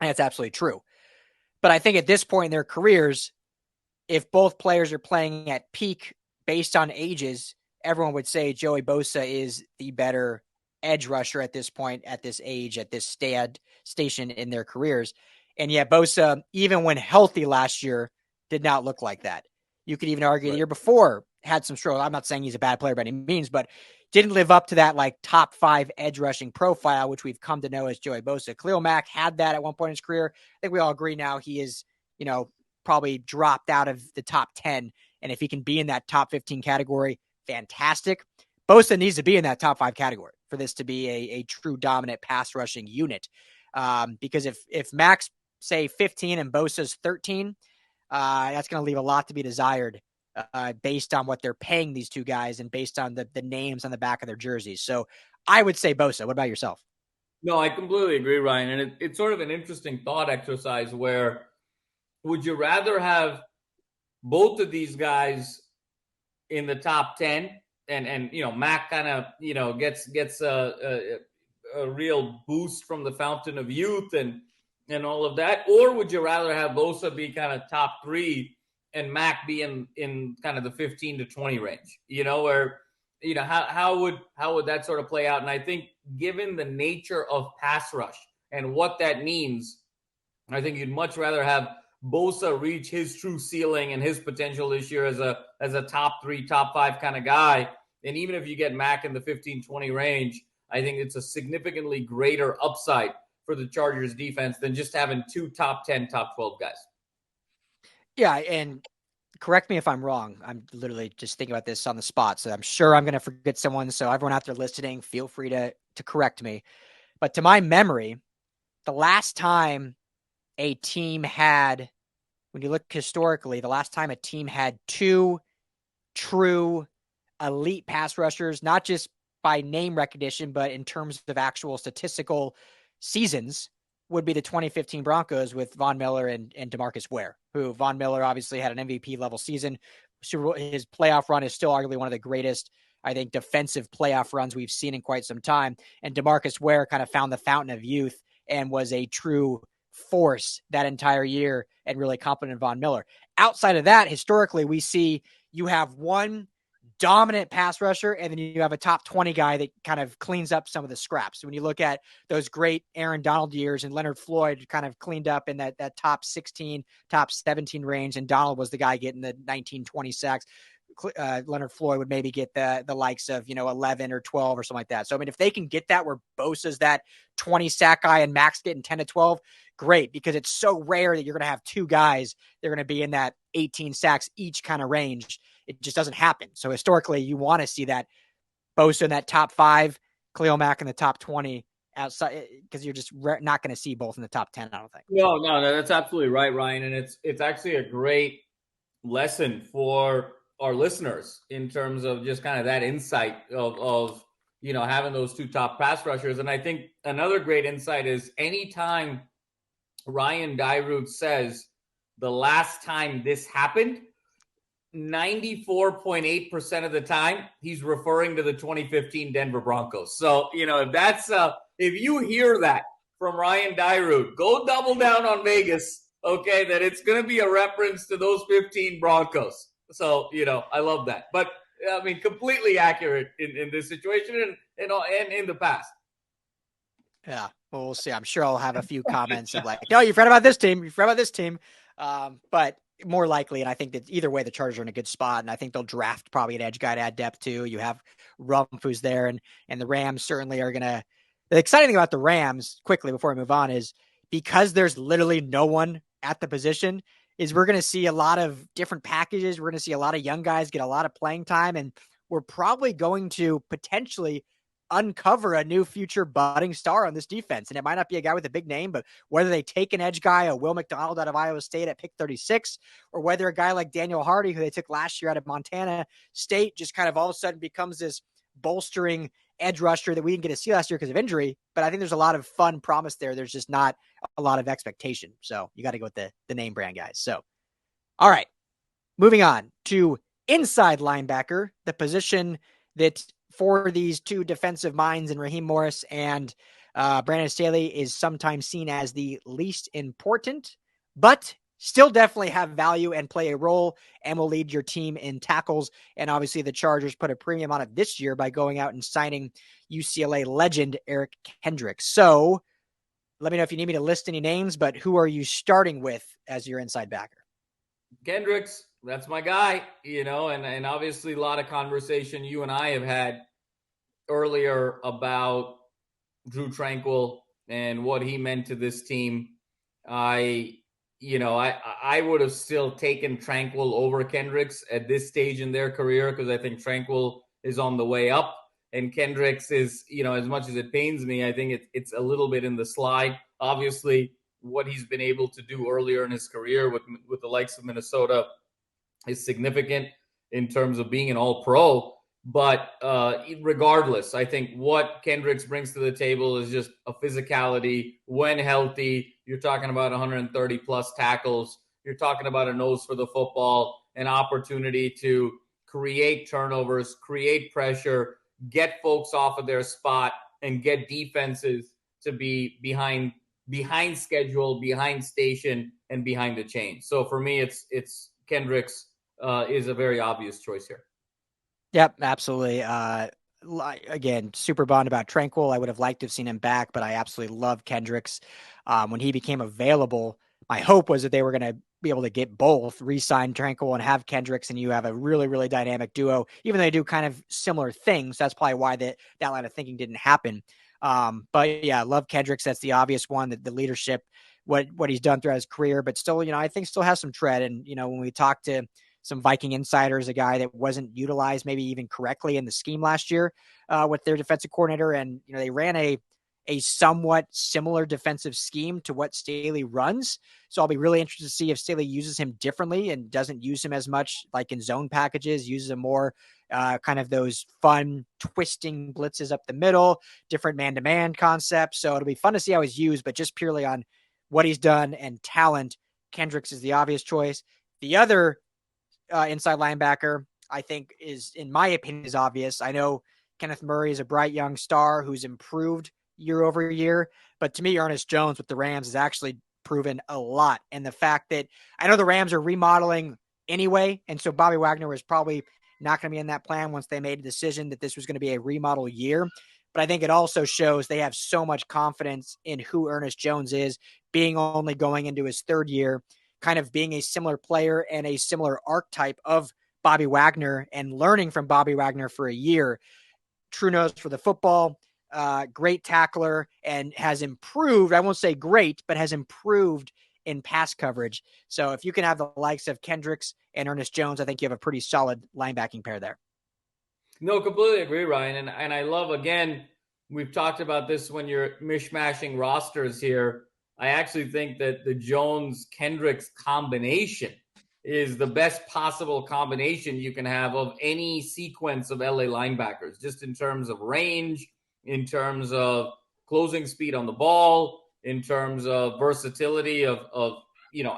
Speaker 1: And that's absolutely true. But I think at this point in their careers, if both players are playing at peak based on ages, everyone would say Joey Bosa is the better edge rusher at this point, at this age, at this station in their careers. And yet Bosa, even when healthy last year, did not look like that. You could even argue the year before had some struggles. I'm not saying he's a bad player by any means, but didn't live up to that like top 5 edge rushing profile, which we've come to know as Joey Bosa. Khalil Mack had that at one point in his career. I think we all agree now he is, probably dropped out of the top 10. And if he can be in that top 15 category, fantastic. Bosa needs to be in that top 5 category for this to be a true dominant pass rushing unit. Because if Mack's say 15 and Bosa's 13, that's going to leave a lot to be desired based on what they're paying these two guys and based on the names on the back of their jerseys. So I would say Bosa. What about yourself?
Speaker 2: No, I completely agree, Ryan. And it's sort of an interesting thought exercise where would you rather have both of these guys in the top 10 and Mack kind of, gets a real boost from the fountain of youth and all of that? Or would you rather have Bosa be kind of top 3 and Mack be in kind of the 15 to 20 range, where, how would that sort of play out? And I think given the nature of pass rush and what that means, I think you'd much rather have Bosa reach his true ceiling and his potential this year as a top 3, top 5 kind of guy. And even if you get Mack in the 15-20 range, I think it's a significantly greater upside for the Chargers defense than just having 2 top 10, top 12 guys.
Speaker 1: Yeah, and correct me if I'm wrong. I'm literally just thinking about this on the spot, so I'm sure I'm going to forget someone. So everyone out there listening, feel free to correct me. But to my memory, the last time a team had, when you look historically, the last time a team had 2 true elite pass rushers, not just by name recognition, but in terms of actual statistical seasons, would be the 2015 Broncos with Von Miller and DeMarcus Ware, who Von Miller obviously had an MVP level season. His playoff run is still arguably one of the greatest, I think, defensive playoff runs we've seen in quite some time. And DeMarcus Ware kind of found the fountain of youth and was a true force that entire year and really competent Von Miller. Outside of that, historically, we see you have one dominant pass rusher, and then you have a top 20 guy that kind of cleans up some of the scraps. When you look at those great Aaron Donald years, and Leonard Floyd kind of cleaned up in that top 16, top 17 range, and Donald was the guy getting the 19, 20 sacks. Leonard Floyd would maybe get the likes of 11 or 12 or something like that. So I mean, if they can get that where Bosa's that 20 sack guy and Mack's getting 10 to 12, great, because it's so rare that you're going to have 2 guys they're going to be in that 18 sacks each kind of range. It just doesn't happen. So historically, you want to see that Bosa in that top 5, Khalil Mack in the top 20 outside, because you're just not going to see both in the top 10. I don't think.
Speaker 2: No, that's absolutely right, Ryan, and it's actually a great lesson for our listeners in terms of just kind of that insight of having those 2 top pass rushers. And I think another great insight is anytime Ryan Dyrud says the last time this happened, 94.8% of the time he's referring to the 2015 Denver Broncos. So, if you hear that from Ryan Dyrud, go double down on Vegas, okay, that it's going to be a reference to those 15 Broncos. So, I love that. But, I mean, completely accurate in this situation and in the past.
Speaker 1: Yeah, well, we'll see. I'm sure I'll have a few comments of like, no, you've read about this team. You've read about this team. But more likely, and I think that either way, the Chargers are in a good spot, and I think they'll draft probably an edge guy to add depth to. You have Rumpf who's there, and the Rams certainly are going to – the exciting thing about the Rams, quickly before we move on, is because there's literally no one at the position – is we're going to see a lot of different packages. We're going to see a lot of young guys get a lot of playing time. And we're probably going to potentially uncover a new future budding star on this defense. And it might not be a guy with a big name, but whether they take an edge guy, a Will McDonald out of Iowa State at pick 36, or whether a guy like Daniel Hardy, who they took last year out of Montana State, just kind of all of a sudden becomes this bolstering edge rusher that we didn't get to see last year because of injury. But I think there's a lot of fun promise there. There's just not a lot of expectation. So you got to go with the name brand guys. So, all right, moving on to inside linebacker, the position that for these two defensive minds in Raheem Morris and Brandon Staley is sometimes seen as the least important, but still definitely have value and play a role and will lead your team in tackles. And obviously the Chargers put a premium on it this year by going out and signing UCLA legend Eric Kendricks. So let me know if you need me to list any names, but who are you starting with as your inside backer?
Speaker 2: Kendricks, that's my guy, and obviously a lot of conversation you and I have had earlier about Drew Tranquill and what he meant to this team. I would have still taken Tranquill over Kendricks at this stage in their career because I think Tranquill is on the way up and Kendricks is, as much as it pains me, I think it's a little bit in the slide. Obviously, what he's been able to do earlier in his career with the likes of Minnesota is significant in terms of being an all-pro. But regardless, I think what Kendricks brings to the table is just a physicality. When healthy, you're talking about 130 plus tackles. You're talking about a nose for the football, an opportunity to create turnovers, create pressure, get folks off of their spot, and get defenses to be behind schedule, behind station, and behind the chain. So for me, it's Kendricks is a very obvious choice here.
Speaker 1: Yep, absolutely. Again, super bummed about Tranquill. I would have liked to have seen him back, but I absolutely love Kendricks. When he became available, my hope was that they were going to be able to get both, re-sign Tranquill and have Kendricks, and you have a really, really dynamic duo, even though they do kind of similar things. That's probably why that line of thinking didn't happen. But yeah, love Kendricks. That's the obvious one, that the leadership, what he's done throughout his career, but still, I think still has some tread. And, when we talk to some Viking insiders, a guy that wasn't utilized maybe even correctly in the scheme last year with their defensive coordinator. And, they ran a somewhat similar defensive scheme to what Staley runs. So I'll be really interested to see if Staley uses him differently and doesn't use him as much like in zone packages, uses him more kind of those fun twisting blitzes up the middle, different man-to-man concepts. So it'll be fun to see how he's used, but just purely on what he's done and talent, Kendricks is the obvious choice. The other inside linebacker, I think is, in my opinion, is obvious. I know Kenneth Murray is a bright young star who's improved year over year, but to me, Ernest Jones with the Rams has actually proven a lot. And the fact that I know the Rams are remodeling anyway, and so Bobby Wagner was probably not going to be in that plan once they made a decision that this was going to be a remodel year. But I think it also shows they have so much confidence in who Ernest Jones is, being only going into his third year, kind of being a similar player and a similar archetype of Bobby Wagner, and learning from Bobby Wagner for a year. True nose for the football, great tackler, and has improved. I won't say great, but has improved in pass coverage. So if you can have the likes of Kendricks and Ernest Jones, I think you have a pretty solid linebacking pair there. No,
Speaker 2: completely agree, Ryan. And I love, again, we've talked about this when you're mishmashing rosters here. I actually think that the Jones-Kendricks combination is the best possible combination you can have of any sequence of LA linebackers, just in terms of range, in terms of closing speed on the ball, in terms of versatility of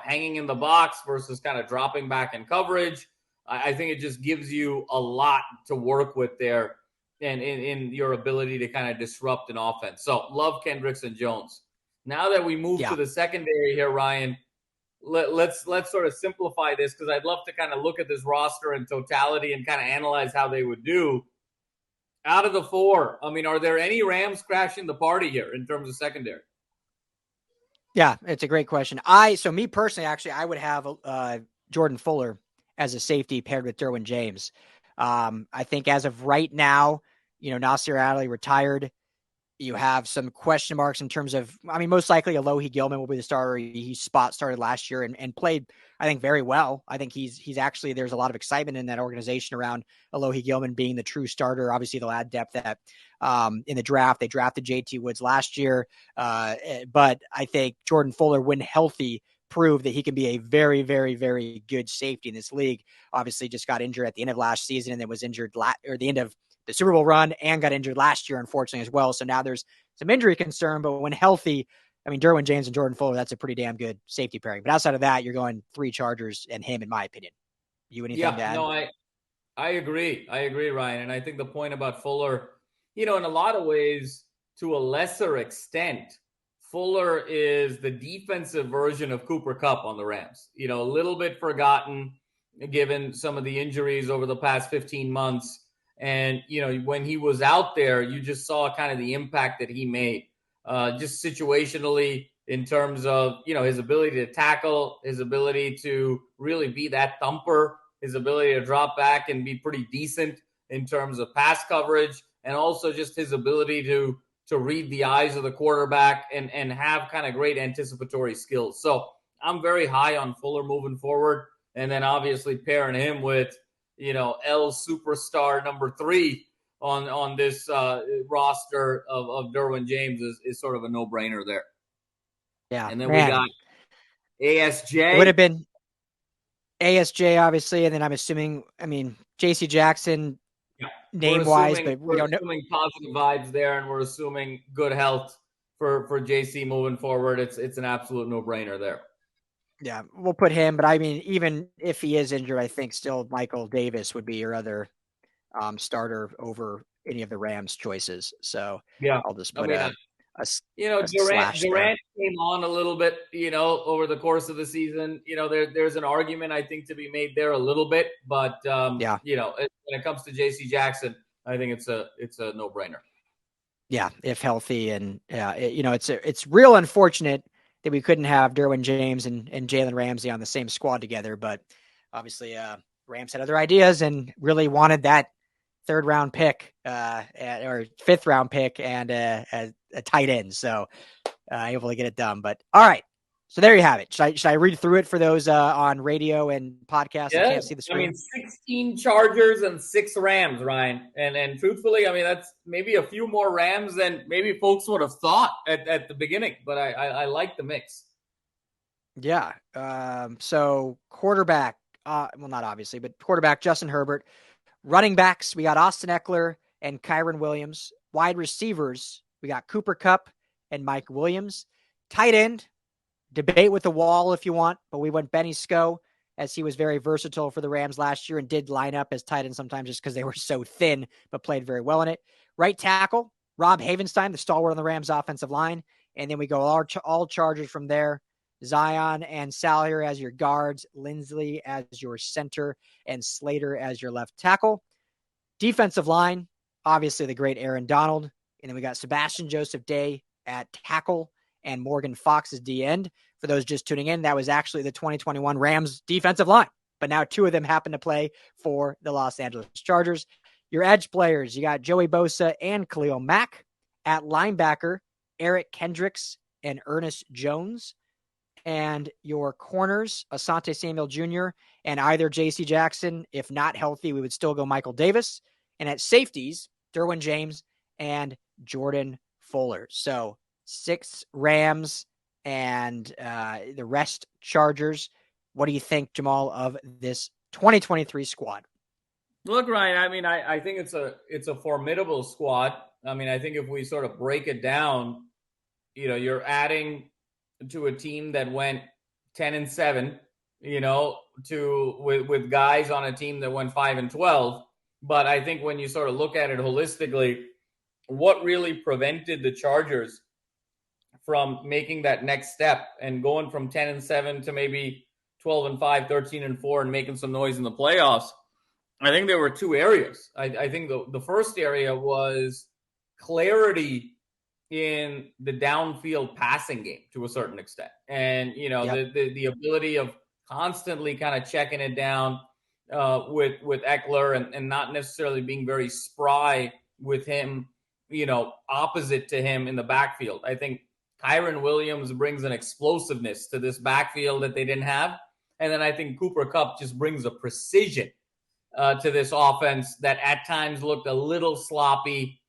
Speaker 2: hanging in the box versus kind of dropping back in coverage. I think it just gives you a lot to work with there and in your ability to kind of disrupt an offense. So love Kendricks and Jones. Now that we move to the secondary here, Ryan, let's sort of simplify this, because I'd love to kind of look at this roster in totality and kind of analyze how they would do. Out of the four, I mean, are there any Rams crashing the party here in terms of secondary?
Speaker 1: Yeah, it's a great question. So me personally, actually, I would have Jordan Fuller as a safety paired with Derwin James. I think as of right now, Nasir Adderley retired. You have some question marks in terms of, I mean, most likely Alohi Gilman will be the starter. He spot started last year and played, I think, very well. I think he's actually, there's a lot of excitement in that organization around Alohi Gilman being the true starter. Obviously, they'll add depth at in the draft. They drafted JT Woods last year. But I think Jordan Fuller, when healthy, proved that he can be a very, very, very good safety in this league. Obviously, just got injured at the end of last season and then was injured or the end of the Super Bowl run and got injured last year, unfortunately, as well. So now there's some injury concern, but when healthy, I mean, Derwin James and Jordan Fuller, that's a pretty damn good safety pairing. But outside of that, you're going 3 Chargers and him, in my opinion. You anything to add?
Speaker 2: No, I agree. I agree, Ryan. And I think the point about Fuller, in a lot of ways, to a lesser extent, Fuller is the defensive version of Cooper Kupp on the Rams. A little bit forgotten given some of the injuries over the past 15 months. And, when he was out there, you just saw kind of the impact that he made, just situationally in terms of, his ability to tackle, his ability to really be that thumper, his ability to drop back and be pretty decent in terms of pass coverage, and also just his ability to read the eyes of the quarterback and have kind of great anticipatory skills. So I'm very high on Fuller moving forward. And then obviously pairing him with, L superstar number 3 on this roster of Derwin James is sort of a no-brainer there.
Speaker 1: Yeah.
Speaker 2: And then we got ASJ.
Speaker 1: It would have been ASJ, obviously, and then I'm assuming, JC Jackson, name-wise, but we don't know.
Speaker 2: We're assuming positive vibes there, and we're assuming good health for JC moving forward. It's an absolute no-brainer there.
Speaker 1: Yeah, we'll put him, but even if he is injured, I think still Michael Davis would be your other starter over any of the Rams choices. So
Speaker 2: yeah,
Speaker 1: I'll just put
Speaker 2: Durant came on a little bit, over the course of the season. There's an argument I think to be made there a little bit, but when it comes to JC Jackson, I think it's a no-brainer.
Speaker 1: Yeah, if healthy, and it's real unfortunate that we couldn't have Derwin James and Jalen Ramsey on the same squad together, but obviously Rams had other ideas and really wanted that 3rd round pick or 5th round pick and a tight end. So able to get it done. But all right. So there you have it. Should I read through it for those on radio and podcast that can't see the screen?
Speaker 2: 16 Chargers and 6 Rams, Ryan. And truthfully, that's maybe a few more Rams than maybe folks would have thought at the beginning. But I like the mix.
Speaker 1: Yeah. So quarterback, well, not obviously, but quarterback Justin Herbert. Running backs, we got Austin Ekeler and Kyron Williams. Wide receivers, we got Cooper Kupp and Mike Williams. Tight end, debate with the wall if you want, but we went Benny Sko, as he was very versatile for the Rams last year and did line up as tight end sometimes just because they were so thin, but played very well in it. Right tackle, Rob Havenstein, the stalwart on the Rams offensive line. And then we go all Chargers from there. Zion and Salyer as your guards, Linsley as your center, and Slater as your left tackle. Defensive line, obviously the great Aaron Donald. And then we got Sebastian Joseph Day at tackle and Morgan Fox as D end. For those just tuning in, that was actually the 2021 Rams defensive line, but now 2 of them happen to play for the Los Angeles Chargers. Your edge players, you got Joey Bosa and Khalil Mack. At linebacker, Eric Kendricks and Ernest Jones. And your corners, Asante Samuel Jr. and either JC Jackson. If not healthy, we would still go Michael Davis. And at safeties, Derwin James and Jordan Fuller. So 6 Rams and the rest Chargers. What do you think, Jamal, of this 2023 squad?
Speaker 2: Look, Ryan, I think it's a formidable squad. I think if we sort of break it down, you're adding to a team that went 10-7, with guys on a team that went 5-12. But I think when you sort of look at it holistically, what really prevented the Chargers from making that next step and going from 10-7 to maybe 12-5, 13-4, and making some noise in the playoffs? I think there were 2 areas. I think the first area was clarity in the downfield passing game to a certain extent. And, the ability of constantly kind of checking it down with Ekeler and not necessarily being very spry with him opposite to him in the backfield. I think Kyren Williams brings an explosiveness to this backfield that they didn't have. And then I think Cooper Kupp just brings a precision to this offense that at times looked a little sloppy,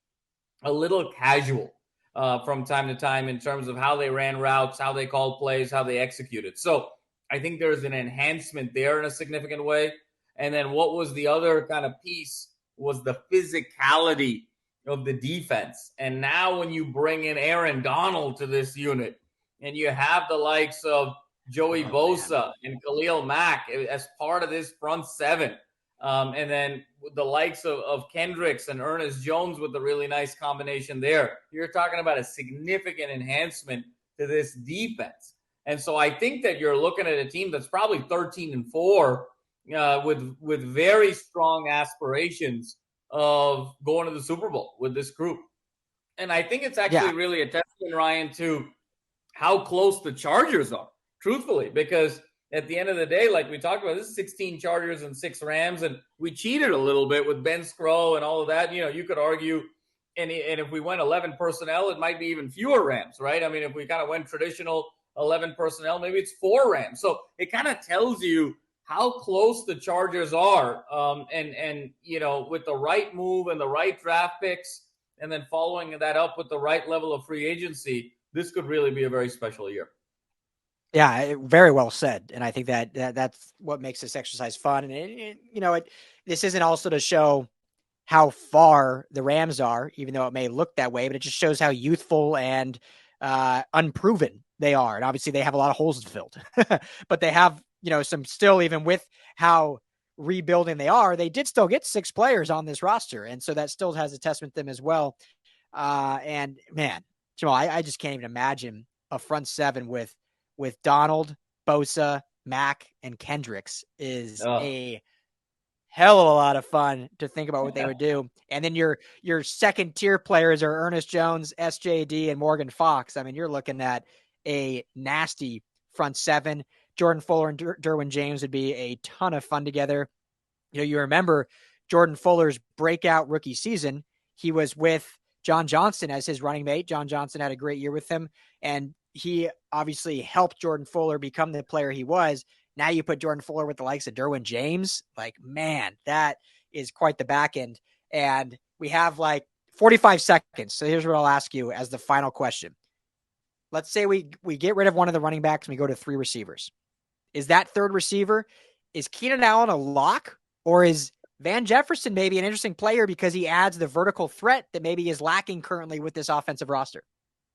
Speaker 2: a little casual from time to time in terms of how they ran routes, how they called plays, how they executed. So I think there's an enhancement there in a significant way. And then what was the other kind of piece was the physicality of the defense. And now when you bring in Aaron Donald to this unit and you have the likes of Joey Bosa and Khalil Mack as part of this front seven, and then the likes of Kendricks and Ernest Jones with a really nice combination there, you're talking about a significant enhancement to this defense. And so I think that you're looking at a team that's probably 13-4 with very strong aspirations of going to the Super Bowl with this group. And I think it's actually really a testament, Ryan, to how close the Chargers are, truthfully, because at the end of the day, like we talked about, this is 16 Chargers and 6 Rams, and we cheated a little bit with Ben Skro and all of that. You could argue, and if we went 11 personnel, it might be even fewer Rams, right? I mean, if we kind of went traditional 11 personnel, maybe it's 4 Rams. So it kind of tells you how close the Chargers are. And with the right move and the right draft picks, and then following that up with the right level of free agency, this could really be a very special year.
Speaker 1: Yeah, very well said. And I think that's what makes this exercise fun. And, this isn't also to show how far the Rams are, even though it may look that way, but it just shows how youthful and unproven they are. And obviously they have a lot of holes filled, but they have, some still, even with how rebuilding they are, they did still get 6 players on this roster. And so that still has a testament to them as well. And man, Jamal, I just can't even imagine a front seven with Donald, Bosa, Mack, and Kendricks is a hell of a lot of fun to think about what they would do. And then your second tier players are Ernest Jones, SJD, and Morgan Fox. I mean, you're looking at a nasty front seven. Jordan Fuller and Derwin James would be a ton of fun together. You remember Jordan Fuller's breakout rookie season. He was with John Johnson as his running mate. John Johnson had a great year with him, and he obviously helped Jordan Fuller become the player he was. Now you put Jordan Fuller with the likes of Derwin James. Like, man, that is quite the back end. And we have 45 seconds. So here's what I'll ask you as the final question. Let's say we get rid of one of the running backs and we go to 3 receivers. Is that third receiver, is Keenan Allen a lock, or is Van Jefferson maybe an interesting player because he adds the vertical threat that maybe is lacking currently with this offensive roster?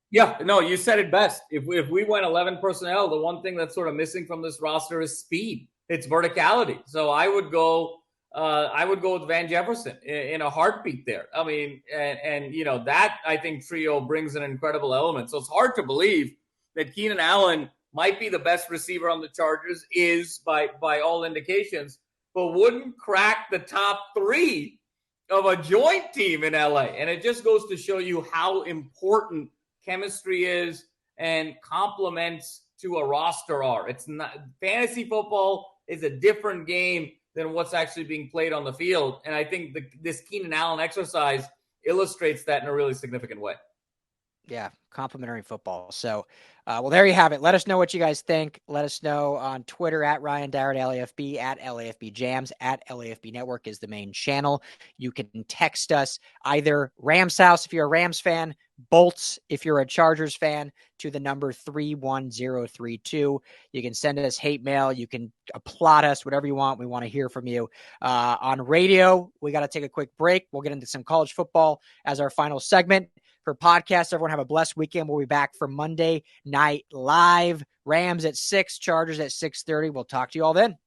Speaker 2: Yeah, no, you said it best. If we went 11 personnel, the one thing that's sort of missing from this roster is speed. It's verticality. So I would go with Van Jefferson in a heartbeat there. I mean, and that I think trio brings an incredible element. So it's hard to believe that Keenan Allen might be the best receiver on the Chargers, is by all indications, but wouldn't crack the top 3 of a joint team in LA. And it just goes to show you how important chemistry is and complements to a roster are. It's not, fantasy football is a different game than what's actually being played on the field. And I think this Keenan Allen exercise illustrates that in a really significant way.
Speaker 1: Yeah, complimentary football. So, well, there you have it. Let us know what you guys think. Let us know on Twitter at Ryan Dowd, LAFB, at LAFB Jams, at LAFB Network is the main channel. You can text us either Rams House if you're a Rams fan, Bolts if you're a Chargers fan, to the number 31032. You can send us hate mail. You can applaud us, whatever you want. We want to hear from you. On radio, we got to take a quick break. We'll get into some college football as our final segment. For podcasts, everyone have a blessed weekend. We'll be back for Monday Night Live. Rams at 6, Chargers at 6:30. We'll talk to you all then.